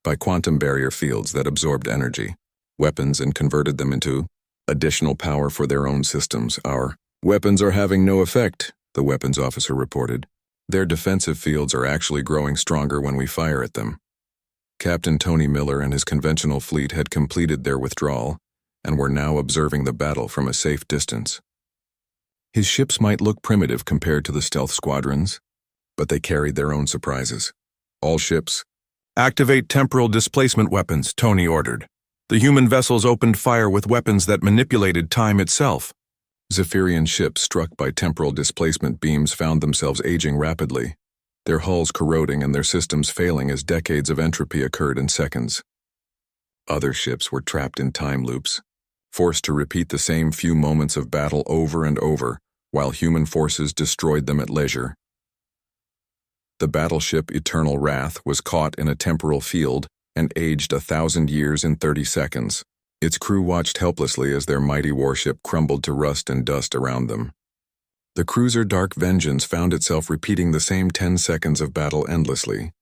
by quantum barrier fields that absorbed energy, weapons, and converted them into additional power for their own systems. "Our weapons are having no effect," the weapons officer reported. "Their defensive fields are actually growing stronger when we fire at them." Captain Tony Miller and his conventional fleet had completed their withdrawal and were now observing the battle from a safe distance. His ships might look primitive compared to the stealth squadrons, but they carried their own surprises. "All ships, activate temporal displacement weapons," Tony ordered. The human vessels opened fire with weapons that manipulated time itself. Zephyrian ships struck by temporal displacement beams found themselves aging rapidly, their hulls corroding and their systems failing as decades of entropy occurred in seconds. Other ships were trapped in time loops, forced to repeat the same few moments of battle over and over, while human forces destroyed them at leisure. The battleship Eternal Wrath was caught in a temporal field and aged 1,000 years in 30 seconds. Its crew watched helplessly as their mighty warship crumbled to rust and dust around them. The cruiser Dark Vengeance found itself repeating the same 10 seconds of battle endlessly,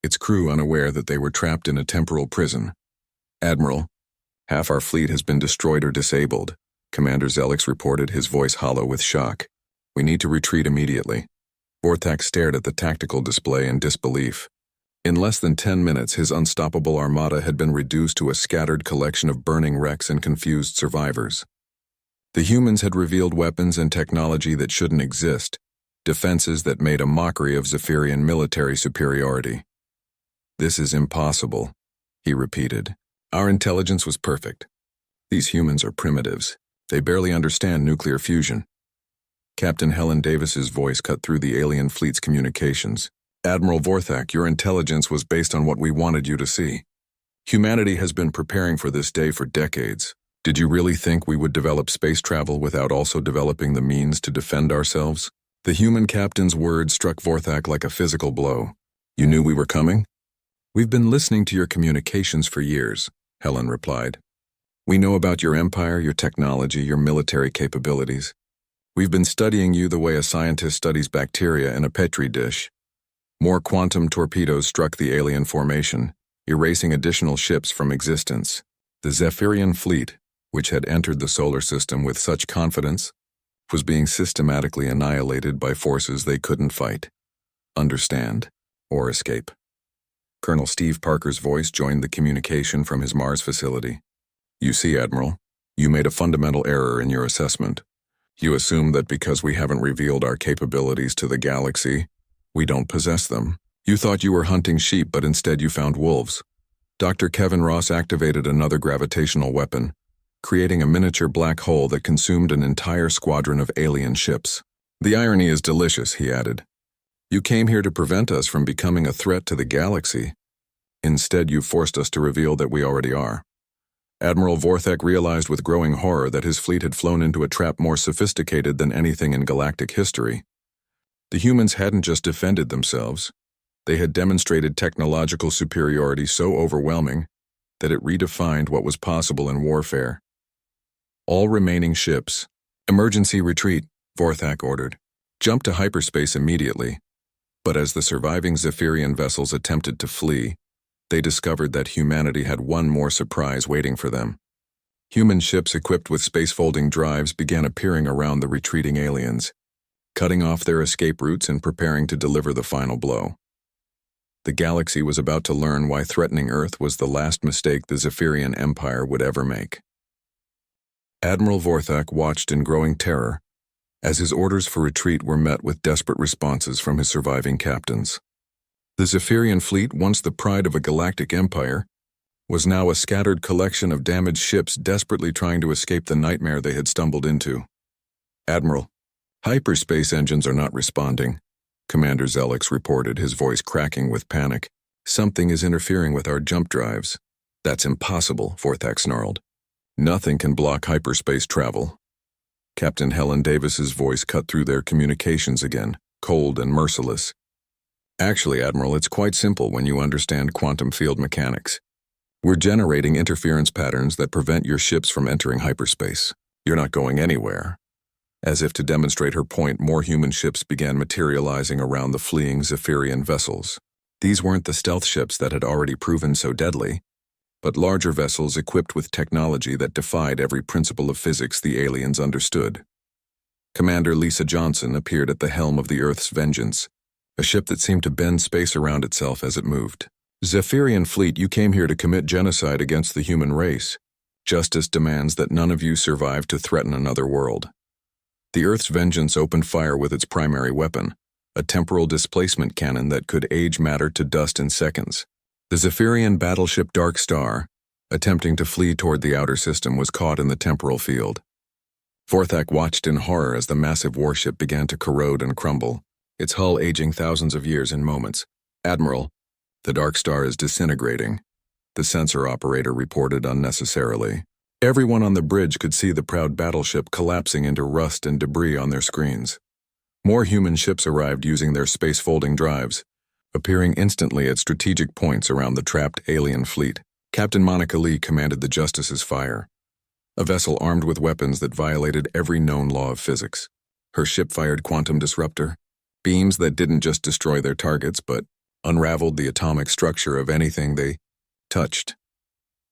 its crew unaware that they were trapped in a temporal prison. "Admiral, half our fleet has been destroyed or disabled," Commander Zelix reported, his voice hollow with shock. "We need to retreat immediately." Vorthak stared at the tactical display in disbelief. In less than 10 minutes, his unstoppable armada had been reduced to a scattered collection of burning wrecks and confused survivors. The humans had revealed weapons and technology that shouldn't exist, defenses that made a mockery of Zephyrian military superiority. "This is impossible," he repeated. "Our intelligence was perfect. These humans are primitives. They barely understand nuclear fusion." Captain Helen Davis's voice cut through the alien fleet's communications. "Admiral Vorthak, your intelligence was based on what we wanted you to see. Humanity has been preparing for this day for decades. Did you really think we would develop space travel without also developing the means to defend ourselves?" The human captain's words struck Vorthak like a physical blow. "You knew we were coming?" "We've been listening to your communications for years," Helen replied. "We know about your empire, your technology, your military capabilities. We've been studying you the way a scientist studies bacteria in a petri dish." More quantum torpedoes struck the alien formation, erasing additional ships from existence. The Zephyrian fleet, which had entered the solar system with such confidence, was being systematically annihilated by forces they couldn't fight, understand, or escape. Colonel Steve Parker's voice joined the communication from his Mars facility. "You see, Admiral, you made a fundamental error in your assessment. You assumed that because we haven't revealed our capabilities to the galaxy, we don't possess them. You thought you were hunting sheep, but instead you found wolves." Dr. Kevin Ross activated another gravitational weapon, creating a miniature black hole that consumed an entire squadron of alien ships. "The irony is delicious," he added. "You came here to prevent us from becoming a threat to the galaxy. Instead, you forced us to reveal that we already are." Admiral Vorthak realized with growing horror that his fleet had flown into a trap more sophisticated than anything in galactic history. The humans hadn't just defended themselves. They had demonstrated technological superiority so overwhelming that it redefined what was possible in warfare. All remaining ships, emergency retreat, Vorthak ordered. Jump to hyperspace immediately. But as the surviving Zephyrian vessels attempted to flee, they discovered that humanity had one more surprise waiting for them. Human ships equipped with space-folding drives began appearing around the retreating aliens, cutting off their escape routes and preparing to deliver the final blow. The galaxy was about to learn why threatening Earth was the last mistake the Zephyrian Empire would ever make. Admiral Vorthak watched in growing terror as his orders for retreat were met with desperate responses from his surviving captains. The Zephyrian fleet, once the pride of a galactic empire, was now a scattered collection of damaged ships desperately trying to escape the nightmare they had stumbled into. "Admiral, hyperspace engines are not responding," Commander Zelix reported, his voice cracking with panic. "Something is interfering with our jump drives." "That's impossible," Vorthak snarled. "Nothing can block hyperspace travel." Captain Helen Davis's voice cut through their communications again, cold and merciless. "Actually, Admiral, it's quite simple when you understand quantum field mechanics. We're generating interference patterns that prevent your ships from entering hyperspace. You're not going anywhere." As if to demonstrate her point, more human ships began materializing around the fleeing Zephyrian vessels. These weren't the stealth ships that had already proven so deadly, but larger vessels equipped with technology that defied every principle of physics the aliens understood. Commander Lisa Johnson appeared at the helm of the Earth's Vengeance, a ship that seemed to bend space around itself as it moved. "Zephyrian fleet, you came here to commit genocide against the human race. Justice demands that none of you survive to threaten another world." The Earth's Vengeance opened fire with its primary weapon, a temporal displacement cannon that could age matter to dust in seconds. The Zephyrian battleship Dark Star, attempting to flee toward the outer system, was caught in the temporal field. Vorthak watched in horror as the massive warship began to corrode and crumble, its hull aging thousands of years in moments. "Admiral, the Dark Star is disintegrating," the sensor operator reported unnecessarily. Everyone on the bridge could see the proud battleship collapsing into rust and debris on their screens. More human ships arrived using their space-folding drives, appearing instantly at strategic points around the trapped alien fleet. Captain Monica Lee commanded the Justice's fire, a vessel armed with weapons that violated every known law of physics. Her ship fired quantum disruptor, beams that didn't just destroy their targets but unraveled the atomic structure of anything they touched.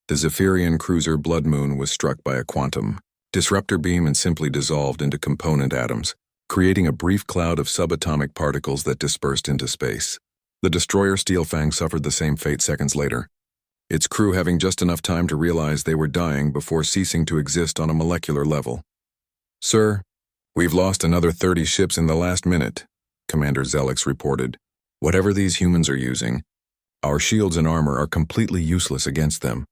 The Zephyrian cruiser Blood Moon was struck by a quantum disruptor beam and simply dissolved into component atoms, creating a brief cloud of subatomic particles that dispersed into space. The destroyer Steelfang suffered the same fate seconds later, its crew having just enough time to realize they were dying before ceasing to exist on a molecular level. "Sir, we've lost another 30 ships in the last minute," Commander Zelix reported. "Whatever these humans are using, our shields and armor are completely useless against them."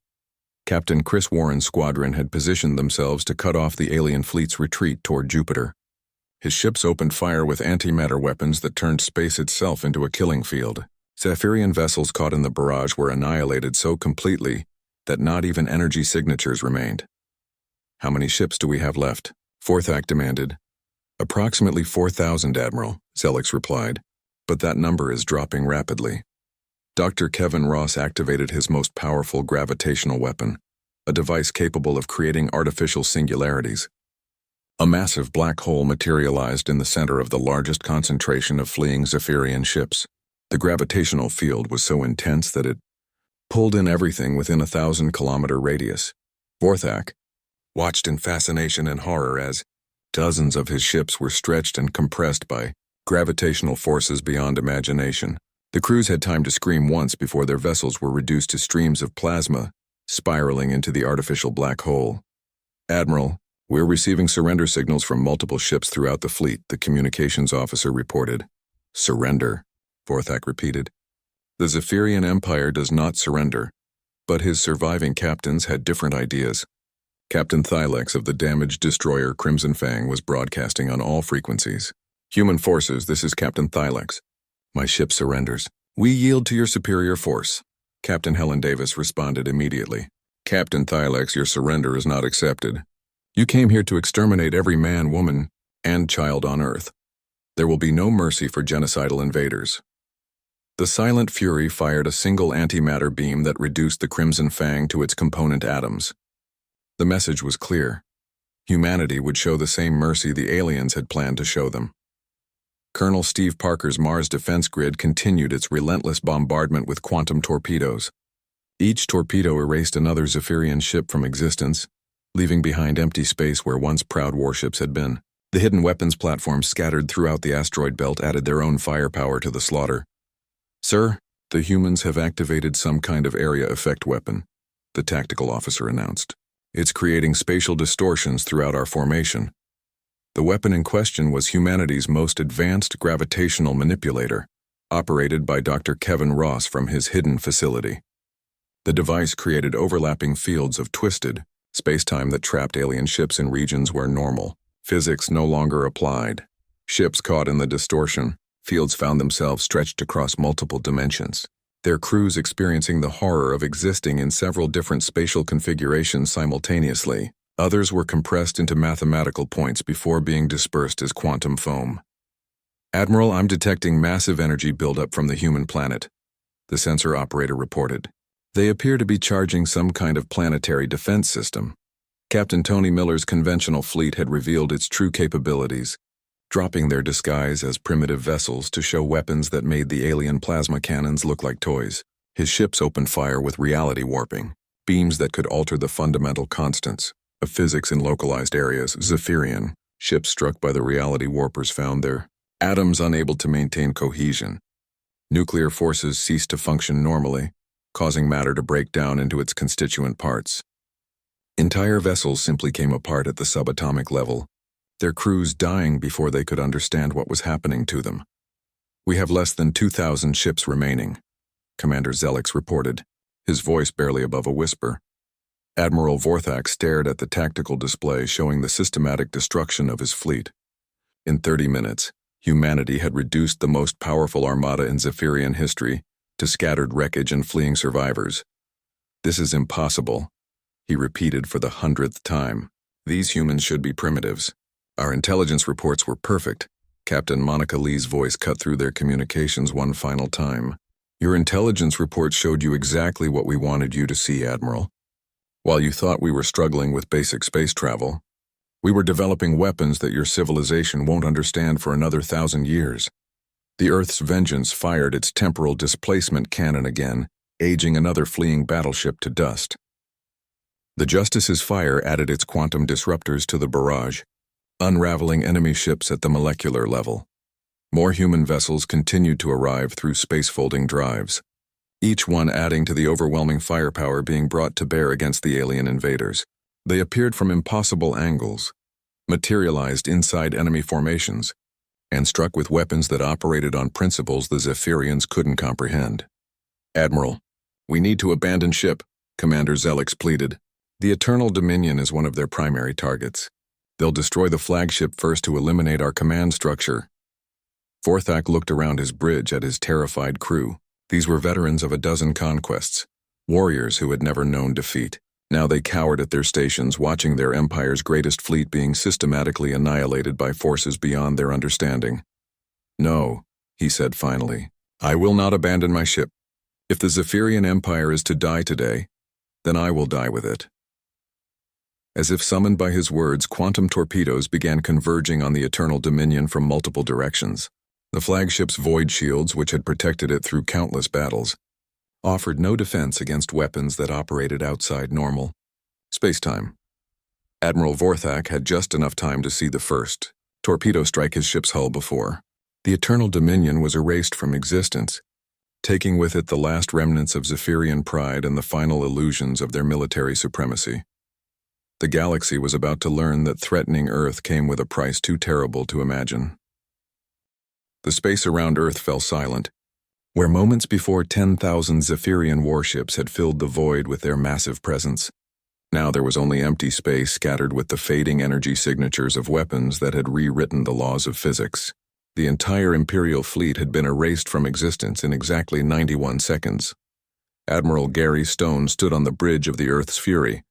Captain Chris Warren's squadron had positioned themselves to cut off the alien fleet's retreat toward Jupiter. His ships opened fire with antimatter weapons that turned space itself into a killing field. Zephyrian vessels caught in the barrage were annihilated so completely that not even energy signatures remained. "How many ships do we have left?" Vorthak demanded. "Approximately 4,000, Admiral," Zelix replied, "but that number is dropping rapidly." Dr. Kevin Ross activated his most powerful gravitational weapon, a device capable of creating artificial singularities. A massive black hole materialized in the center of the largest concentration of fleeing Zephyrian ships. The gravitational field was so intense that it pulled in everything within a 1,000-kilometer radius. Vorthak watched in fascination and horror as dozens of his ships were stretched and compressed by gravitational forces beyond imagination. The crews had time to scream once before their vessels were reduced to streams of plasma, spiraling into the artificial black hole. "Admiral, we're receiving surrender signals from multiple ships throughout the fleet," the communications officer reported. "Surrender," Vorthak repeated. "The Zephyrian Empire does not surrender," but his surviving captains had different ideas. Captain Thylex of the damaged destroyer Crimson Fang was broadcasting on all frequencies. "Human forces, this is Captain Thylex. My ship surrenders. We yield to your superior force." Captain Helen Davis responded immediately. "Captain Thylex, your surrender is not accepted. You came here to exterminate every man, woman, and child on Earth. There will be no mercy for genocidal invaders." The Silent Fury fired a single antimatter beam that reduced the Crimson Fang to its component atoms. The message was clear. Humanity would show the same mercy the aliens had planned to show them. Colonel Steve Parker's Mars defense grid continued its relentless bombardment with quantum torpedoes. Each torpedo erased another Zephyrian ship from existence, leaving behind empty space where once proud warships had been. The hidden weapons platforms scattered throughout the asteroid belt added their own firepower to the slaughter. "Sir, the humans have activated some kind of area effect weapon," the tactical officer announced. "It's creating spatial distortions throughout our formation." The weapon in question was humanity's most advanced gravitational manipulator, operated by Dr. Kevin Ross from his hidden facility. The device created overlapping fields of twisted space-time that trapped alien ships in regions where normal physics no longer applied. Ships caught in the distortion fields found themselves stretched across multiple dimensions, their crews experiencing the horror of existing in several different spatial configurations simultaneously. Others were compressed into mathematical points before being dispersed as quantum foam. "Admiral, I'm detecting massive energy buildup from the human planet," the sensor operator reported. "They appear to be charging some kind of planetary defense system." Captain Tony Miller's conventional fleet had revealed its true capabilities, dropping their disguise as primitive vessels to show weapons that made the alien plasma cannons look like toys. His ships opened fire with reality warping, beams that could alter the fundamental constants of physics in localized areas. Zephyrian ships struck by the reality warpers found their atoms unable to maintain cohesion. Nuclear forces ceased to function normally, causing matter to break down into its constituent parts. Entire vessels simply came apart at the subatomic level, their crews dying before they could understand what was happening to them. "We have less than 2,000 ships remaining," Commander Zelix reported, his voice barely above a whisper. Admiral Vorthak stared at the tactical display showing the systematic destruction of his fleet. In 30 minutes, humanity had reduced the most powerful armada in Zephyrian history to scattered wreckage and fleeing survivors. "This is impossible," he repeated for the 100th time. "These humans should be primitives. Our intelligence reports were perfect." Captain Monica Lee's voice cut through their communications one final time. "Your intelligence reports showed you exactly what we wanted you to see, Admiral. While you thought we were struggling with basic space travel, we were developing weapons that your civilization won't understand for another 1,000 years. The Earth's vengeance fired its temporal displacement cannon again, aging another fleeing battleship to dust. The Justice's fire added its quantum disruptors to the barrage, unraveling enemy ships at the molecular level. More human vessels continued to arrive through space-folding drives, each one adding to the overwhelming firepower being brought to bear against the alien invaders. They appeared from impossible angles, materialized inside enemy formations, and struck with weapons that operated on principles the Zephyrians couldn't comprehend. "Admiral, we need to abandon ship," Commander Zelix pleaded. "The Eternal Dominion is one of their primary targets. They'll destroy the flagship first to eliminate our command structure." Vorthak looked around his bridge at his terrified crew. These were veterans of a dozen conquests, warriors who had never known defeat. Now they cowered at their stations, watching their empire's greatest fleet being systematically annihilated by forces beyond their understanding. "No," he said finally, "I will not abandon my ship. If the Zephyrian Empire is to die today, then I will die with it." As if summoned by his words, quantum torpedoes began converging on the Eternal Dominion from multiple directions. The flagship's void shields, which had protected it through countless battles, offered no defense against weapons that operated outside normal space-time. Admiral Vorthak had just enough time to see the first torpedo strike his ship's hull before the Eternal Dominion was erased from existence, taking with it the last remnants of Zephyrian pride and the final illusions of their military supremacy. The galaxy was about to learn that threatening Earth came with a price too terrible to imagine. The space around Earth fell silent, where moments before 10,000 Zephyrian warships had filled the void with their massive presence. Now there was only empty space scattered with the fading energy signatures of weapons that had rewritten the laws of physics. The entire Imperial fleet had been erased from existence in exactly 91 seconds. Admiral Gary Stone stood on the bridge of the Earth's Fury,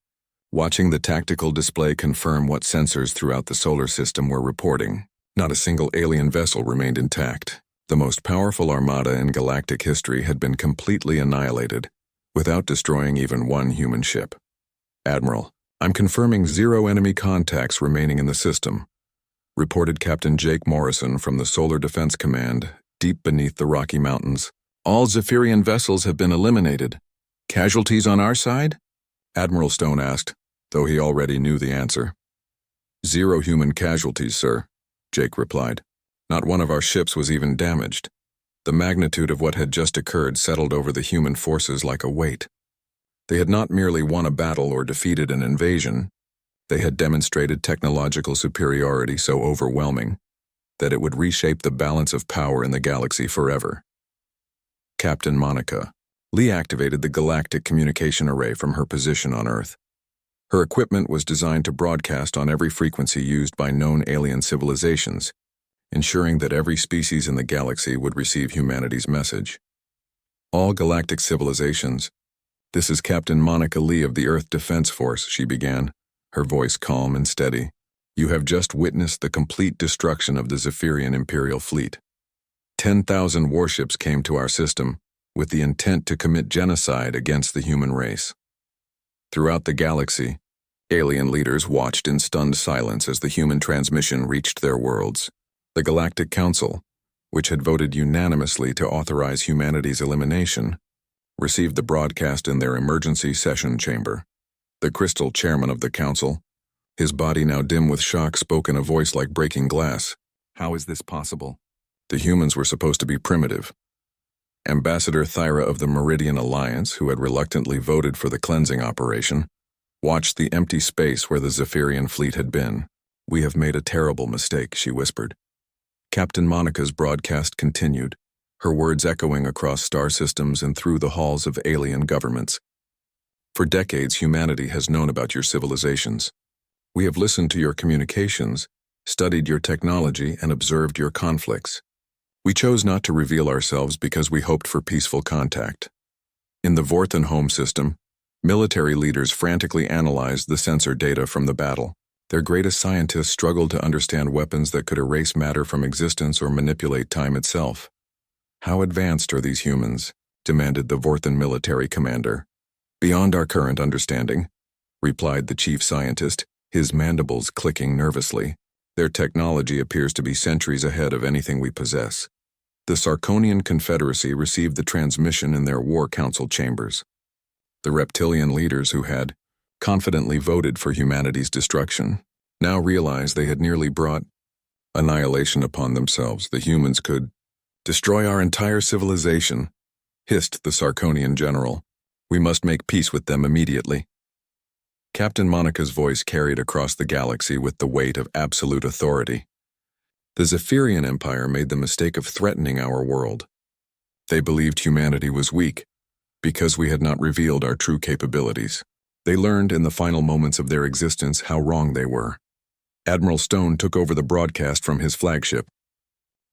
watching the tactical display confirm what sensors throughout the solar system were reporting. Not a single alien vessel remained intact. The most powerful armada in galactic history had been completely annihilated, without destroying even one human ship. "Admiral, I'm confirming 0 enemy contacts remaining in the system," reported Captain Jake Morrison from the Solar Defense Command, deep beneath the Rocky Mountains. "All Zephyrian vessels have been eliminated. Casualties on our side?" Admiral Stone asked, though he already knew the answer. "0 human casualties, sir," Jake replied. "Not one of our ships was even damaged." The magnitude of what had just occurred settled over the human forces like a weight. They had not merely won a battle or defeated an invasion. They had demonstrated technological superiority so overwhelming that it would reshape the balance of power in the galaxy forever. Captain Monica. Lee activated the galactic communication array from her position on Earth. Her equipment was designed to broadcast on every frequency used by known alien civilizations, ensuring that every species in the galaxy would receive humanity's message. "All galactic civilizations. This is Captain Monica Lee of the Earth Defense Force," she began, her voice calm and steady. "You have just witnessed the complete destruction of the Zephyrian Imperial fleet. 10,000 warships came to our system with the intent to commit genocide against the human race." Throughout the galaxy, alien leaders watched in stunned silence as the human transmission reached their worlds. The Galactic Council, which had voted unanimously to authorize humanity's elimination, received the broadcast in their emergency session chamber. The crystal chairman of the council, his body now dim with shock, spoke in a voice like breaking glass. "How is this possible? The humans were supposed to be primitive." Ambassador Thyra of the Meridian Alliance, who had reluctantly voted for the cleansing operation, watched the empty space where the Zephyrian fleet had been. "We have made a terrible mistake," she whispered. Captain Monica's broadcast continued, her words echoing across star systems and through the halls of alien governments. "For decades, humanity has known about your civilizations. We have listened to your communications, studied your technology, and observed your conflicts. We chose not to reveal ourselves because we hoped for peaceful contact." In the Vorthan home system, military leaders frantically analyzed the sensor data from the battle. Their greatest scientists struggled to understand weapons that could erase matter from existence or manipulate time itself. "How advanced are these humans?" demanded the Vorthan military commander. "Beyond our current understanding," replied the chief scientist, his mandibles clicking nervously. "Their technology appears to be centuries ahead of anything we possess." The Sarkonian Confederacy received the transmission in their War Council chambers. The reptilian leaders who had confidently voted for humanity's destruction now realized they had nearly brought annihilation upon themselves. "The humans could destroy our entire civilization," hissed the Sarkonian general. "We must make peace with them immediately." Captain Monica's voice carried across the galaxy with the weight of absolute authority. "The Zephyrian Empire made the mistake of threatening our world. They believed humanity was weak because we had not revealed our true capabilities. They learned in the final moments of their existence how wrong they were." Admiral Stone took over the broadcast from his flagship.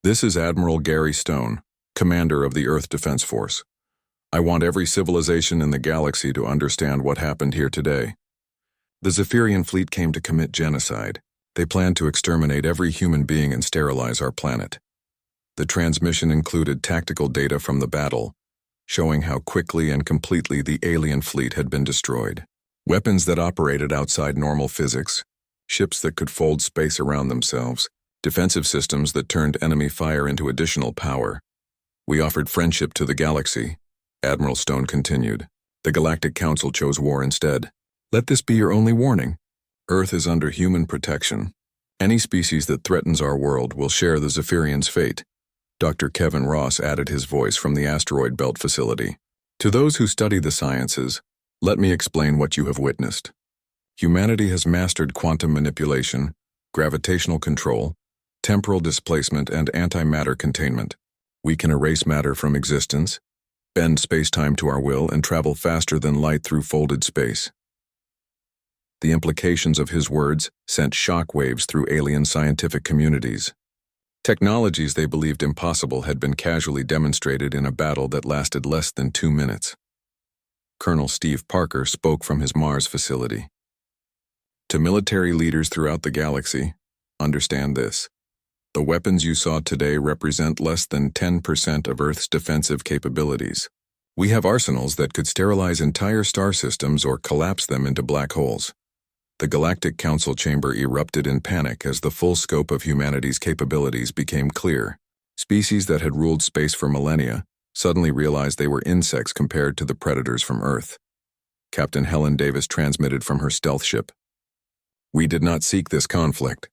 "This is Admiral Gary Stone, commander of the Earth Defense Force. I want every civilization in the galaxy to understand what happened here today. The Zephyrian fleet came to commit genocide. They planned to exterminate every human being and sterilize our planet. The transmission included tactical data from the battle, showing how quickly and completely the alien fleet had been destroyed. Weapons that operated outside normal physics, ships that could fold space around themselves, defensive systems that turned enemy fire into additional power. We offered friendship to the galaxy," Admiral Stone continued. "The Galactic Council chose war instead. Let this be your only warning. Earth is under human protection. Any species that threatens our world will share the Zephyrians' fate." Dr. Kevin Ross added his voice from the asteroid belt facility. "To those who study the sciences, let me explain what you have witnessed. Humanity has mastered quantum manipulation, gravitational control, temporal displacement, and antimatter containment. We can erase matter from existence, bend space-time to our will, and travel faster than light through folded space." The implications of his words sent shockwaves through alien scientific communities. Technologies they believed impossible had been casually demonstrated in a battle that lasted less than 2 minutes. Colonel Steve Parker spoke from his Mars facility. "To military leaders throughout the galaxy, understand this. The weapons you saw today represent less than 10% of Earth's defensive capabilities. We have arsenals that could sterilize entire star systems or collapse them into black holes. The Galactic Council chamber erupted in panic as the full scope of humanity's capabilities became clear. Species that had ruled space for millennia suddenly realized they were insects compared to the predators from Earth. Captain Helen Davis transmitted from her stealth ship. "We did not seek this conflict.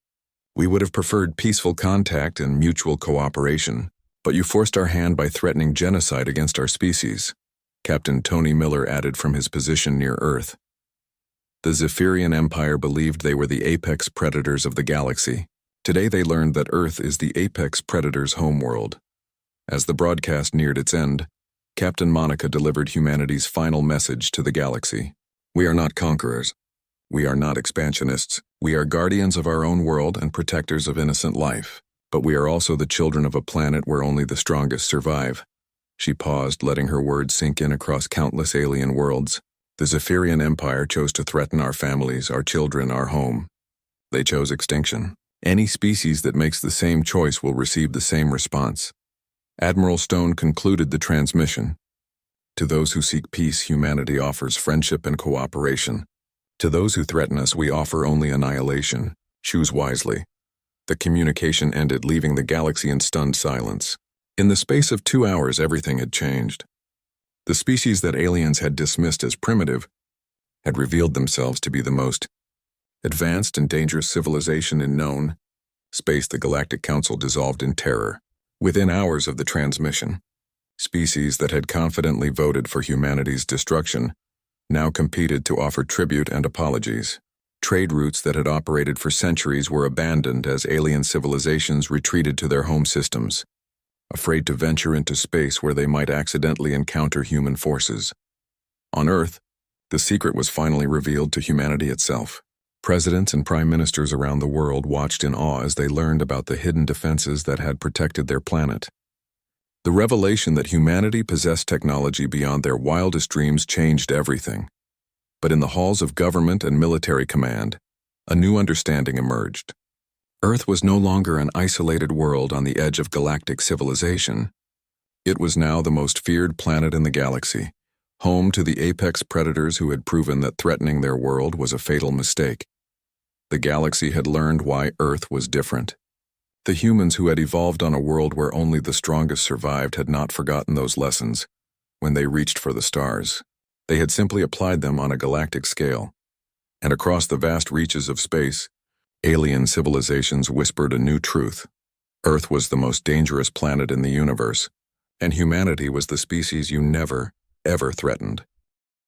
We would have preferred peaceful contact and mutual cooperation, but you forced our hand by threatening genocide against our species," Captain Tony Miller added from his position near Earth. The Zephyrian Empire believed they were the apex predators of the galaxy. Today they learned that Earth is the apex predator's homeworld. As the broadcast neared its end, Captain Monica delivered humanity's final message to the galaxy. "We are not conquerors. We are not expansionists. We are guardians of our own world and protectors of innocent life. But we are also the children of a planet where only the strongest survive." She paused, letting her words sink in across countless alien worlds. "The Zephyrian Empire chose to threaten our families, our children, our home. They chose extinction. Any species that makes the same choice will receive the same response." Admiral Stone concluded the transmission. "To those who seek peace, humanity offers friendship and cooperation. To those who threaten us, we offer only annihilation. Choose wisely." The communication ended, leaving the galaxy in stunned silence. In the space of 2 hours, everything had changed. The species that aliens had dismissed as primitive had revealed themselves to be the most advanced and dangerous civilization in known space. The Galactic Council dissolved in terror. Within hours of the transmission, species that had confidently voted for humanity's destruction now competed to offer tribute and apologies. Trade routes that had operated for centuries were abandoned as alien civilizations retreated to their home systems, afraid to venture into space where they might accidentally encounter human forces. On Earth, the secret was finally revealed to humanity itself. Presidents and prime ministers around the world watched in awe as they learned about the hidden defenses that had protected their planet. The revelation that humanity possessed technology beyond their wildest dreams changed everything. But in the halls of government and military command, a new understanding emerged. Earth was no longer an isolated world on the edge of galactic civilization. It was now the most feared planet in the galaxy, home to the apex predators who had proven that threatening their world was a fatal mistake. The galaxy had learned why Earth was different. The humans who had evolved on a world where only the strongest survived had not forgotten those lessons when they reached for the stars. They had simply applied them on a galactic scale. And across the vast reaches of space, alien civilizations whispered a new truth. Earth was the most dangerous planet in the universe, and humanity was the species you never, ever threatened.